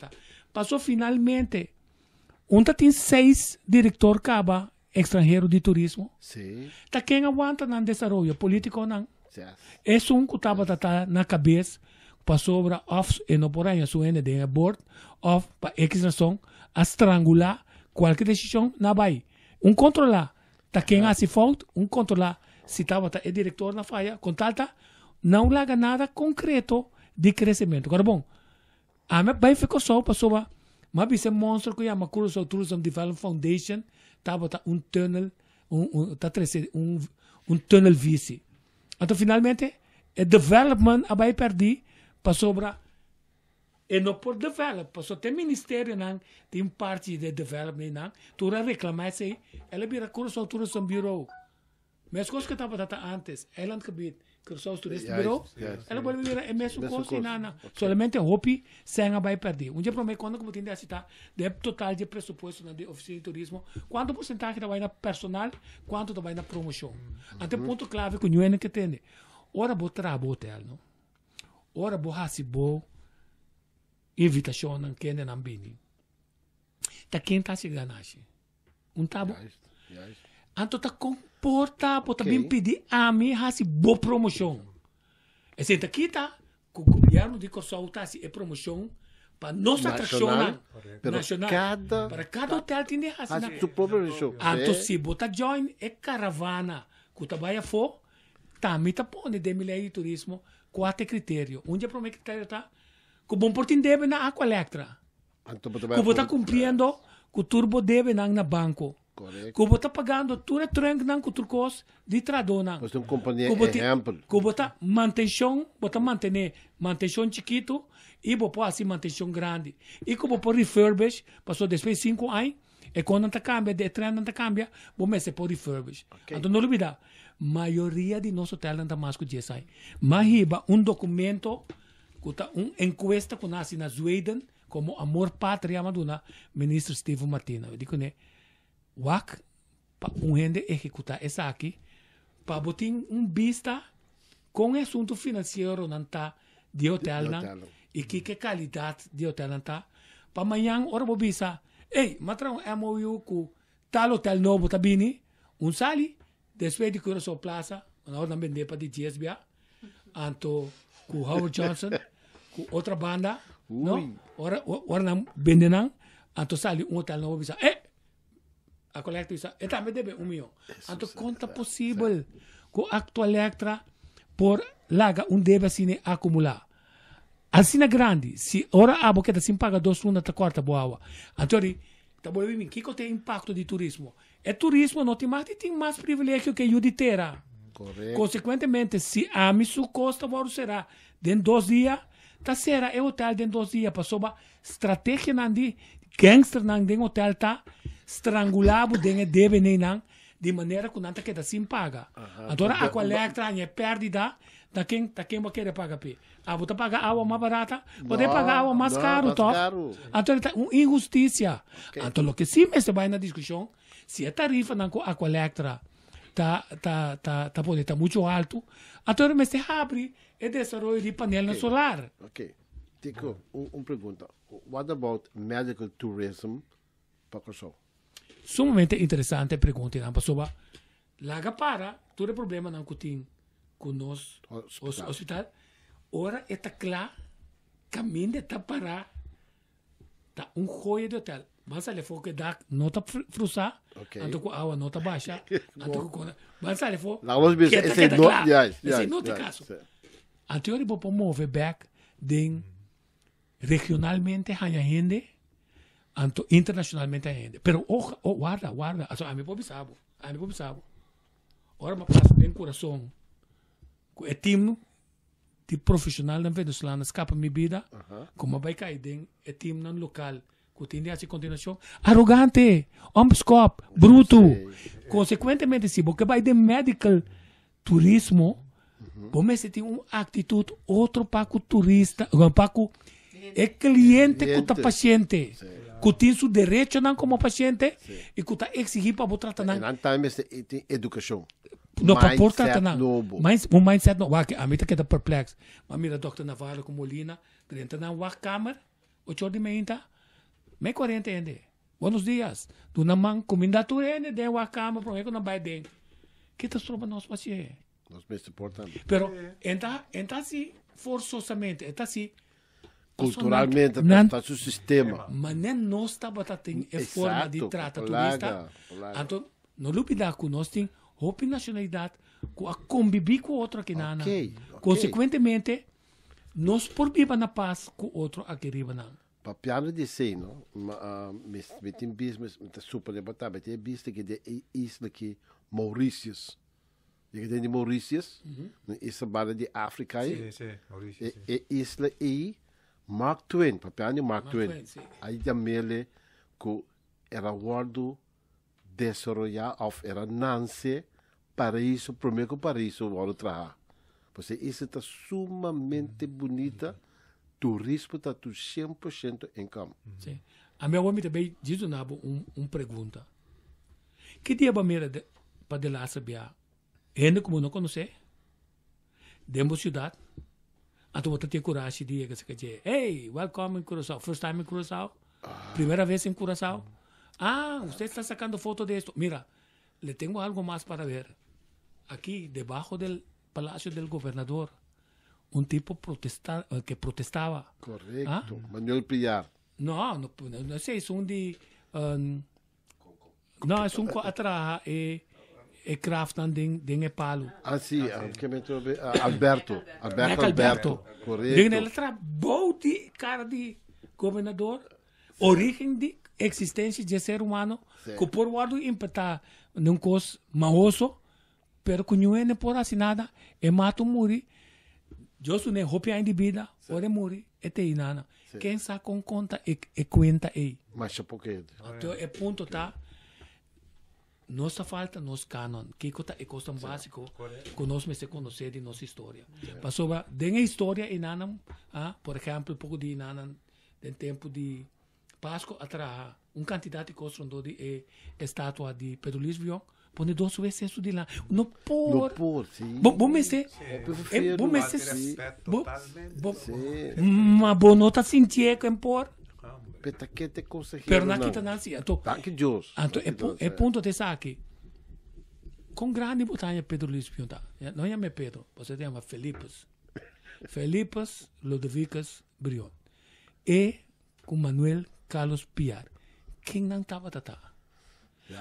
Passou finalmente, tem 6 diretores caba extranjero de turismo. Sim. Tá quem aguanta no desenvolvimento político não. É que estava na cabeça para sobre off e não por aí a sua de board of para extração a estrangular qualquer decisão na vai. Controlar. Tá quem hace falta, controlar se estava é diretor na faia, com talta não laga nada concreto de crescimento. Agora bom, a minha vai ficou só para sobre mas esse monstro que chama Curaçao Tourism Development Foundation estava tunnel tunnel vice. Então finalmente o development vai perder para sobra e não por develop, passou tem ministério não tem parte de development não, tu reclamar se ela vira Curaçao Tourism Bureau Mas coisas que estava antes, eilandgebied, Curaçao Turismo Bureau, ela pode vir a mesma coisa e nada. Solamente hopi, sem a vai perder. Um dia promete quando que você tem citar, de total de pressuposto na oficina de turismo, quanto porcentagem vai na personal, quanto vai na promoção. Até ponto clave que o Nuene que tem. Ora vou trabalhar hotel, não? Ora vou receber invitação não quem não bini. Tá quem tá chegando assim. Tabo. Anto tá comporta, pode bem pedir a mim hasi boa promoção. E se aqui tá, o governo de Curaçao tá se promoção para nossa atração nacional. Para cada hotel tem hasi na. Anto se bota join é caravana, que tá vai for, tá me tá pone de milhões de turismo, quatro critérios. Um dia promete que tá, que bom portin deve na Aqua Electra. Que bota cumprindo, que turbo deve na banco. Que bota pagando tudo tranque não que turcos de tradona. Você tem companhia exemplo. Que bota manutenção, bota manutenção chiquito e bota assim manutenção grande. E que bota refurbish, passou depois 5 anos, e quando não cambia, de trem não cambia, bota se por refurbish. Então não olvida, maioria de nosso hotel não mais que 10 anos. Mahiba documento, encuesta que nasce na Zweden, como Amor Pátria Maduna, ministro Steve Martina. Eu digo, né? Wak, para gente executar essa aqui, para botar vista com o assunto financeiro não tá de hotel não, e que qualidade de hotel não tá, para amanhã hora vou bisa, matrão MOU com tal hotel novo tá bini, sali, depois de Curaçao Plaza, na hora também de para de GSBA, anto com Howard Johnson, com outra banda, não, hora não bendenang, anto sali hotel novo bisa, a coleta isso é também deve milhão. Então conta possível que a actual Electra por laga deve assim acumular. Assim é grande, se ora a boqueta se paga 2 lunas ta quarta boa. Então tá bom mim que tem impacto de turismo. É turismo não tem mais privilégio que o de terra. Consequentemente, se a misu costa será dentro 2 dias, tá será é hotel dentro 2 dias passou ba estratégia nandi gangster nang den hotel tá strangulado den deve nem não de maneira que não queda sem paga. Agora a qual é perdida da quem vai querer pagar pe. Você paga água mais barata, pode pagar água mais caro, tá? Então é uma injustiça. Então o que sim você vai na discussão, se a tarifa na Aqua Electra tá pode estar muito alto, então você abre e desenvolve de painel solar. Ok. Tico, pergunta. What about medical tourism para Curaçao? Sumamente interessante pergunta, não passou laga para todo problema não que tem com nós hospital. Ora está claro, caminho está para tá joia de hotel. Mas ele foi que dá nota frusa, anto com água nota baixa, anto com mas ele foi que está claro. Esse não tem caso. Anto ele pode mover back den regionalmente a gente, anto internacionalmente a gente. Pero guarda, also a mim pode saber. Ora me passa bem coração. O time de profissional na Venezuela escapa minha vida, como vai cair den o time no local, que tem essa continuação arrogante, omscop, bruto. Consequentemente, se você vai de medical turismo, você tem uma atitude outro para o turista, para o cliente que está paciente. Que tem seu direito não como paciente e que está exigido para tratar não. Não tem educação. Não para tratar não. Mas o mindset não. A mim está perplexo. Mas mira Dr. Navarro com Molina, dentro da câmara, 8h30, meia 40 ainda. Buenos dias. Tu não man comida tu ainda de uma câmara para que não vai dentro. Que está sobre nós paciente. Nós mais importante. Pero então se forçosamente, então se culturalmente está o sistema. Mas nem nós estamos tendo a forma de tratar turista. Então, não duvida que nós temos outra nacionalidade que a conviver com outro aqui na consequentemente, nós por viver na paz com outro aqui riba na. Para piano de sei, não? Mas tem business, está super debatado, mas tem visto que de isla aqui Mauritius. Je tem de Mauritius, isla barra de África. Sim, Mauritius. E isla aí Mark Twain, papiano Mark Twain. Aí também que era guardo desarrollar ou era nasce paraíso, primeiro paraíso, vou trabalhar. Porque isso está sumamente bonita, turismo está 100% em campo. Sim. A minha mãe também diz pergunta. Que dia para de lá saber? Ainda como não conhecer? Dentro da cidade? Então você tem coragem de dizer, hey, welcome em Curaçao. First time em Curaçao? Primeira vez em Curaçao? Você está sacando foto de esto. Mira, le tengo algo más para ver. Aquí, debajo del Palacio del Gobernador, un tipo que protestaba. Correcto. Manuel Piar. No sé, es un de... no, es un que atrás craftan de palo. Sim, que me trouxe Alberto. Correto. Diga, ele trabalhou de cara de governador, origem de existência de ser humano, que por um lado impetar num coisa maoso, pero que não é por assim nada, mata muri. Eu sou nem roupa ainda de vida, ora muri, te inana. Quem sabe com conta conta aí. Mas é porque Então, ponto tá. Nossa falta, nosso canon, que é questão básica, que nós me conhecer de nossa história. Passou, tem a história em Nanam, por exemplo, pouco de Nanam, do tempo de Páscoa, atrás, quantidade de construção de estátua de Pedro Luís Vion, põe 2 vezes isso de lá. Não por, sim. Bom, me ser, mas bom, não tá sentindo que é por. Petaquete conseguiu. Pero na kita nasi, então, Deus. É ponto de saque. Com grande botanha Pedro Luís Pion, não é Pedro, você tem uma Felipes Ludovicas Brion. E com Manuel Carlos Piar. Quem não estava tata?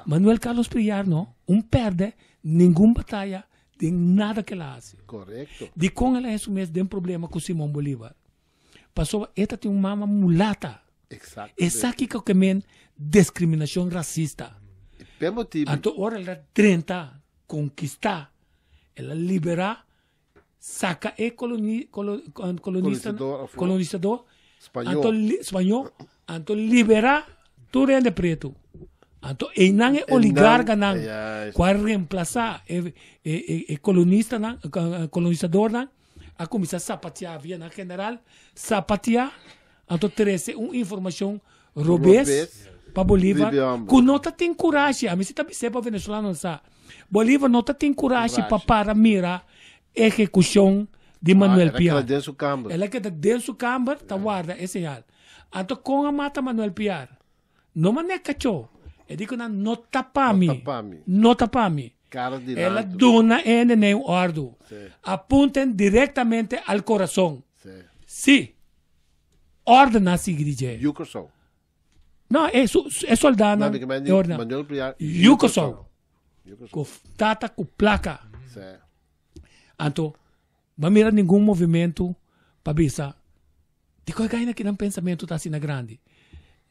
Manuel Carlos Piar não, perde nenhuma batalha de nada que ela hace. Correto. De com ela é isso mesmo, tem problema com Simão Bolívar. Passou, esta tem uma mama mulata. Exato. Essa aqui que é discriminação racista. Então, ora ela 30 conquistar, ela liberar, saca colonizador espanhol, então liberar tudo é de preto. Então, e não é oligarca não, qual reemplaçar colonizador não, a começar a sapatear via na general, sapatear. Então, terece uma informação robês para Bolívar, que não tem coragem. A mim, se está para venezuelano, sabe? Bolívar não tem coragem para mirar a execução de Manuel Piar. Ela que está dentro do câmara, está guarda, é sinal. Então, com a mata Manuel Piar, não é cachorro. Eu digo, não tapami. Não tapami. Ela dona nem ordo. Apuntem diretamente ao coração. Sim. Ordena a igreja. Yucosou. Não, é soldado. Manuel Piar. Yucosou. Com tata, com placa. Então, não mira nenhum movimento para pensar. De qual ganha que não pensamento está assim na grande?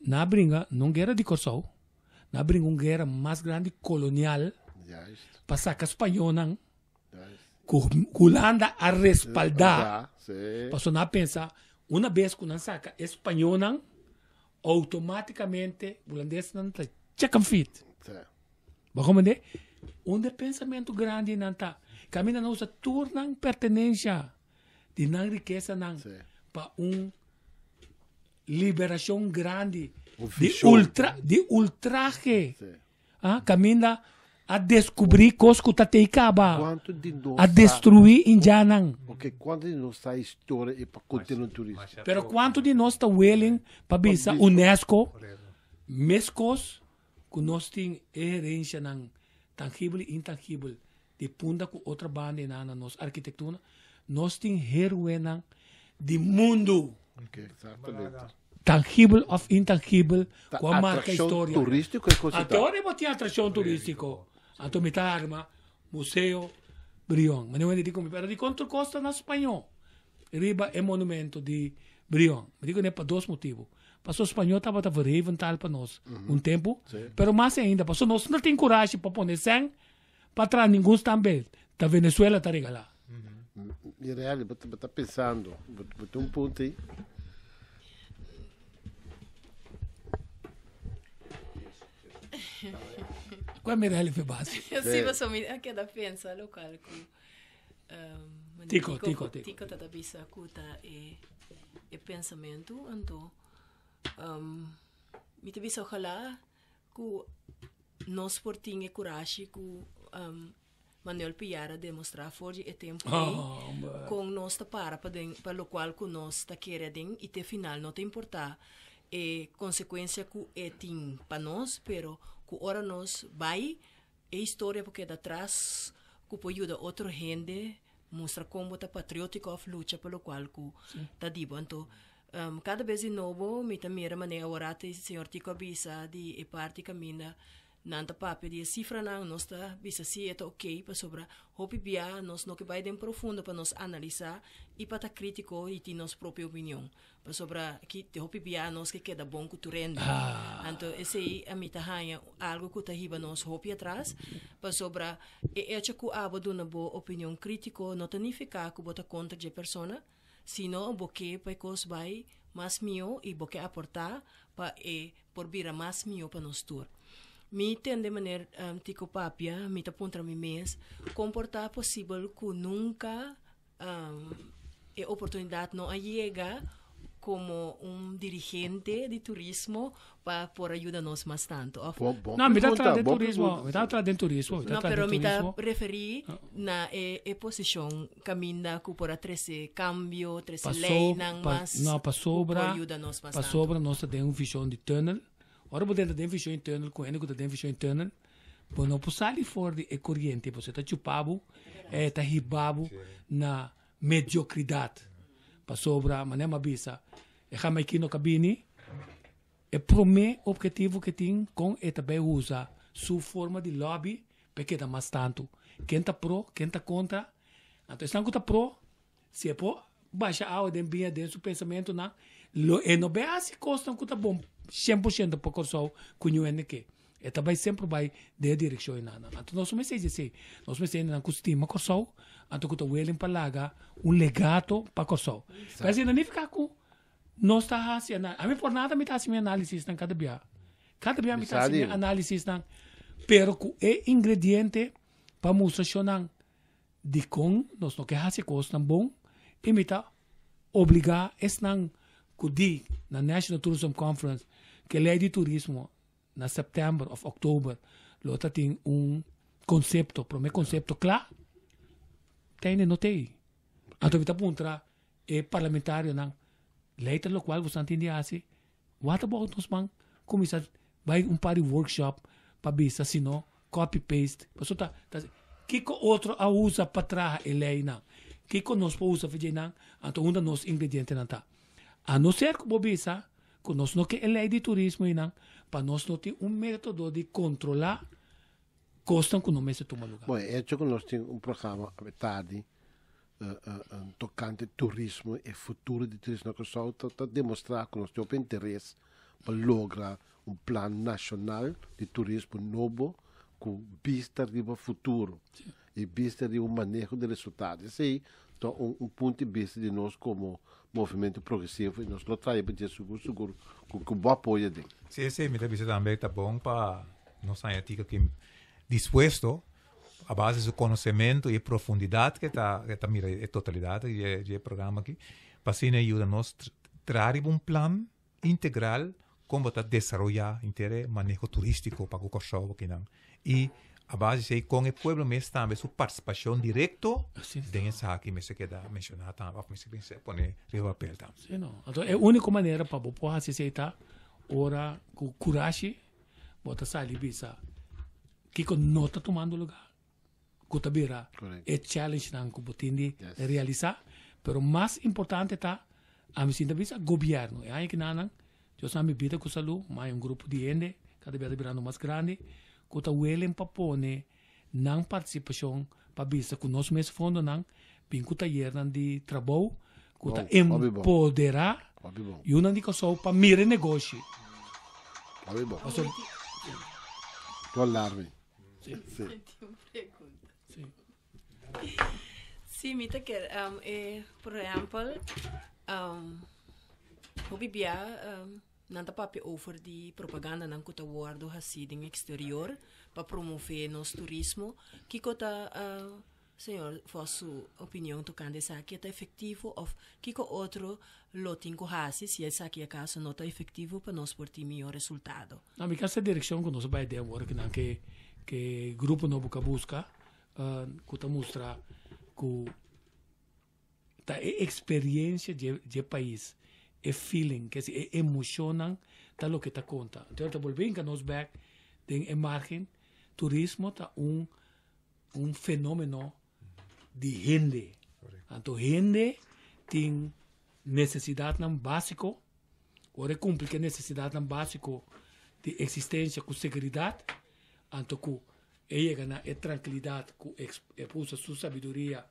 Na brinca, não guerra de Corsou. Na brinca, uma guerra mais grande colonial. Para sacar espanhol, não. Com Holanda a respaldar. Passou na pensar. Uma vez que não saca espanhol, não, automaticamente o holandês não está check fit. Vamos entender? Pensamento grande não está. Caminha não se torna pertenência de não riqueza não para liberação grande de ultraje. Caminha a descobrir coisas que está a destruir indianan. Ok, quanto de nós está a história e para continuar o turismo? Pero quanto de nós está willing para bisa UNESCO, mescos que nós tem herência não tangível e intangível de punta com outra banda na nossa arquitetura, nós tem heroína de mundo. Ok, exatamente. Tangível of intangível com a marca história. Turístico é coisa. Agora não tem atração turística. Então, me arma, museu, Brion. Mas não é de como, pero de quanto custa na espanhol? Riba é monumento de Brion. Me digo, é para 2 motivos. Passou o espanhol estava a reinventar para nós tempo, pero mais ainda, passou nós não tem coragem para pôr 100 para trás nenhum também. Da Venezuela está regalado. E real, você está pensando, botou ponto aí. Qual é a melhor foi base? Sim, mas eu me queda pensa local com Tico tá bisa kuta e pensamento então me te bisa ojalá ku nós portinho e coragem ku Manuel Piara demonstrar forte e tempo com nós ta para lo qual ku nós ta querem e te final não te importar e consequência ku é tim para nós pero ku ora nós vai e história porque da atrás ku po ajuda outra gente mostra como tá patriótico of luta pelo qual ku tá dibo então cada vez de novo me também maneira orate senhor Tico bisa di e parte caminha nanta papi di cifra na nós tá bisa se é ok para sobra hopi bia nós não que vai dem profundo para nós analisar e para tá crítico e ter nossa própria opinião para sobra que te hopi bia nós que queda bom culturendo então esse a mita hanha algo que tá riba nós hopi atrás para sobra e é que abo do na boa opinião crítico não significa que bota conta de persona sino boque para cos vai mais mio e boque aportar para por vira mais mio para nós tur mi tem de maneira tico papia mi ta puntra mi mês comportar possível que nunca a oportunidade não chega como dirigente de turismo para por ajudar-nos mais tanto. Não, me dá atrás de turismo, me dá atrás de turismo. Não, pero me dá referir na posição caminha que por treze cambio, treze lei, não mais. Não, para sobra nós temos visão de tunnel. Ora podemos ter visão de tunnel, com ele que tem visão de tunnel. Mas não pode sair fora de corrente, você está chupado, está ribado na mediocridade. Para sobra, mas não é bisa. É que aqui no cabine, é o meu objetivo que tem com e também usa sua forma de lobby para que dá mais tanto. Quem está pro, quem está contra. Então, se não está pro, se é pro, baixa a ordem bem dentro do pensamento, não. E não é assim que custa que está bom 100% para o corso com o que. E também sempre vai de direção. Então, nós somos assim, nós somos assim, não costuma corso, então que está para legado para corso. Mas não fica com nós está fazendo, a mim por nada me está fazendo análise na cada dia me está fazendo análise na, pero que é ingrediente para mostrar de como nós não quer fazer coisas tão bom e me está obrigar não que di na National Tourism Conference que lei de turismo na setembro ou outubro lota tem conceito para mim conceito claro tem não tem então está pontra é parlamentário não Later, lo qual você entende assim, what about nós man começar vai par de workshop para bisa sino copy paste, para tá que outro a usa para trás ele não, que nós usa fazer não, então nós ingrediente não tá. A não ser que bisa, que nós não que ele de turismo não, para nós não ter método de controlar custo que não me se toma lugar. Bom, é que nós temos programa à tarde tocante turismo e futuro de turismo que só está demonstrar que nós temos interesse para lograr plano nacional de turismo novo com vista de futuro e vista de manejo de resultados. Esse aí é ponto de vista de nós como movimento progressivo e nós lo traemos de seguro com bom apoio dele. Sim, me deve também tá bom para nós sentir que disposto a base do conhecimento e profundidade que está mira a totalidade do programa aqui para assim ajuda nós trazer plano integral como está desenvolver inteiro manejo turístico para o corso aqui não e a base é com o povo mesmo também sua participação direta dentro aqui me se queda mencionar também me se pone no papel também. Sim, não. Então é a única maneira para o povo aceitar ora com coragem bota sair bisa que não está tomando lugar Kutabira é challenge não que botindi realizar, pero mais importante tá a mim sinta bisa governo. É aí que não, eu sami vida com saúde, mas grupo de gente cada vez virando mais grande, que tá willing para pôr não participação para bisa com nós mesmo fundo não, bem que tá gerando de trabalho, que tá empoderar e uma dica só para mirar negócio. Tô largo. Sim. Sim, me tá quer por exemplo, o bibia nanta papi over die propaganda nan kuta wardo hasiding exterior para promover nos turismo. Kiko ta, senhor, vossa opinião tocante essa aqui é efetivo ou kiko outro lotinho hasi se essa aqui é caso não tá efetivo para nós por ter melhor resultado. Na minha casa direção que nós vai ter agora que grupo não busca kuta mostrar que ta experiência de país é feeling, que é emocionam, tá lo que tá conta. Então, tá volvendo nós back tem margem turismo tá fenômeno de gente. Então, gente tem necessidade não básico, ou cumpre que necessidade não básico de existência com segurança, então que ela ganha tranquilidade, que usa sua sabedoria,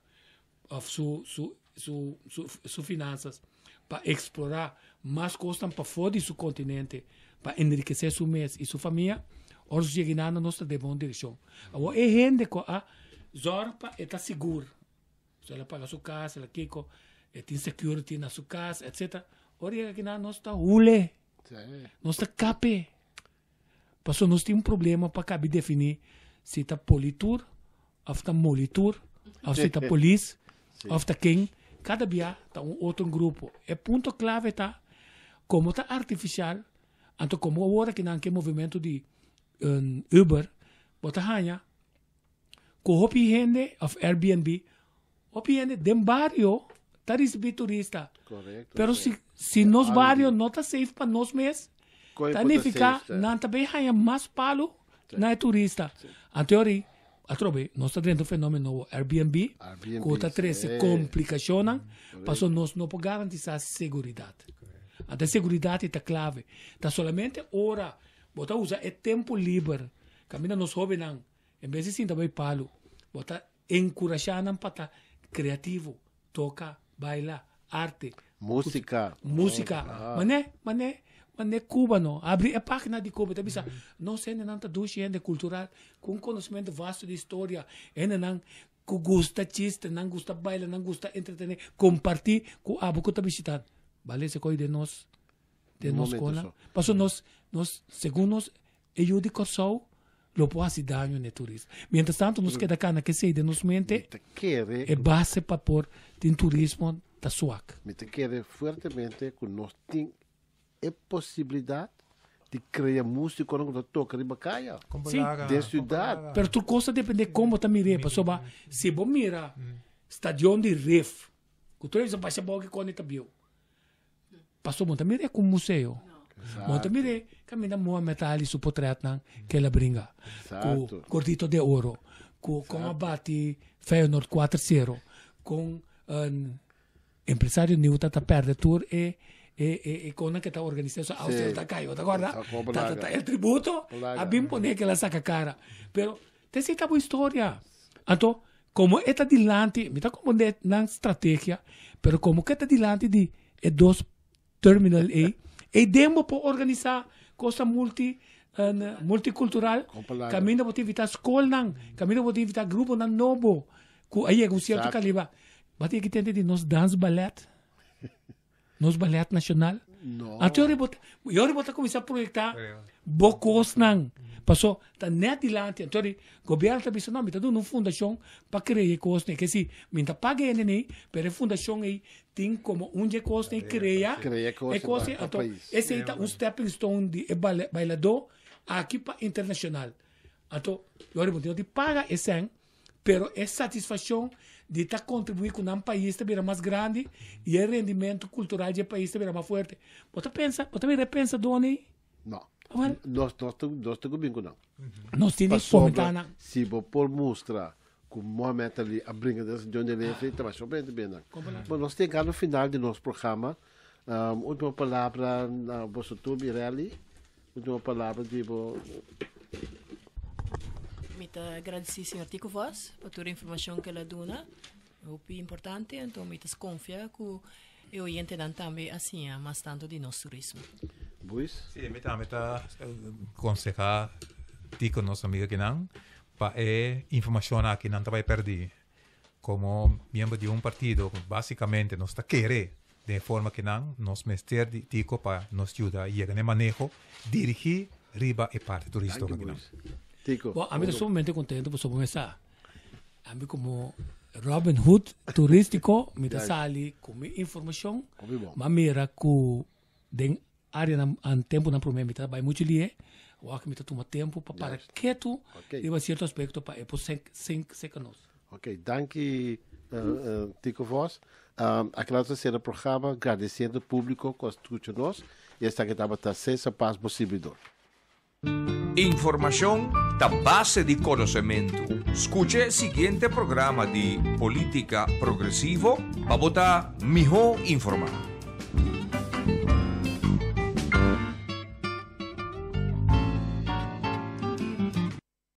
suas finanças, para explorar mais coisas para fora do seu continente, para enriquecer seu mês e sua família, ou chegar na nossa de boa direção. Agora, é gente que zorra está seguro. Se ela paga sua casa, ela kiko, tem security na sua casa, etc. Ora, aqui na nossa hule, nossa cape. Passou, nós temos problema para caber definir se está politur, ou está molitur, ou se está polícia, ou está quem. Cada dia está outro grupo. É ponto clave tá como está artificial, então como agora que não tem movimento de Uber, bota hanha, com hopi gente of Airbnb, hopi gente dem barrio, tá recebendo turista. Correto. Pero se nos barrio não tá safe para nós mesmos, tá nem ficar, não também hanha mais palo na turista. A teoria atrobe, nós está dentro do fenômeno Airbnb, que outra três se complicacionam, passou nós não podemos garantir a segurança. A segurança está clave. Está solamente hora, bota usa é tempo livre. Camina nos jovens, em vez de sim também palo, bota encorajar para estar criativo, toca, baila, arte, música. Mas cubano, abrir a página de Cuba, tá não sei nada do gente cultural, com conhecimento vasto de história, não que gosta chiste, não gosta baila, não gosta entretener, compartilhar com a boca tá visitando. Vale se coi de nós cola. Passou nós segundo nós, eu de corso, lo pode dano no turismo. Mientras tanto, nos queda cana que sei de nos mente, é base para por tem turismo da suac. Me te quer fortemente que nós tem é possibilidade de criar música quando você toca de bacaia. Sim, de cidade. Pero tu coisa depende como tá mire, pessoa, se bom mira estadião de Rif, que tu vai ser bom que conecta bio. Passou bom, tá mire com museu. Bom, tá mire, caminha moa metal su portrait nan que ela brinca. Com gordito de ouro, com abate Feyenoord 4-0, com empresário Newton tá perde tour e con que está organizando a usted está caído, ¿te acuerdas? El tributo a bim pone que la saca cara. Pero te cita boa história. Então, como está dilante, me está como na estratégia, pero como que está dilante de dos terminal e demo para organizar coisa multicultural, caminho para evitar escola, caminho para evitar grupo na novo, aí é um certo calibre. Mas tem que entender de nós dance ballet. Nos ballet nacional. Então, eu vou começar a projetar bocos nang. Passou, tá net dilante. Então, o governo está pensando, não, está dando uma fundação para criar coisas, que se minta paga ele nem, pero a fundação aí tem como de coisas criar coisas. Então, esse aí tá stepping stone de bailador aqui para internacional. Então, eu vou te paga esse, pero é satisfação de estar contribuindo com um país que vira mais grande e o rendimento cultural do país que vira mais forte. Você pensa, Doni? Não. Nós estamos bem com não. Nós temos que comentar. Se você mostrar que o Mohamed ali a brinca desse John Deleuze, está mais surpreendente bem. Bom, nós chegamos no final do nosso programa. Última palavra na vossa turma, Mirelli. Última palavra de Muito agradecer, senhor Tico Vaz, por toda a informação que ela dona. É importante, então, me desconfia que eu ia entender também assim, mas tanto de nosso turismo. Buis? Sim, me está aconselhar Tico, nosso amigo que não, para informação que não vai perder. Como membro de partido, basicamente, nós está querer de forma que nos mester de tico para nos ayuda a llegar en manejo, dirigir riba y parte turística. Tico. Bom, a mim estou sumamente contente por começar. A mim como Robin Hood turístico, me dá sali com informação, mas mira com den área na tempo na primeira metade vai muito ali, o que me tá toma tempo para que tu deva certo aspecto para por 5 segundos. Ok, danke Tico Vos. Aquela terceira programa, agradecendo o público que escuta nós e esta que estava a ser a paz possível. Información da base de conocimiento. Escuche el siguiente programa de Política Progresivo para votar mejor informado.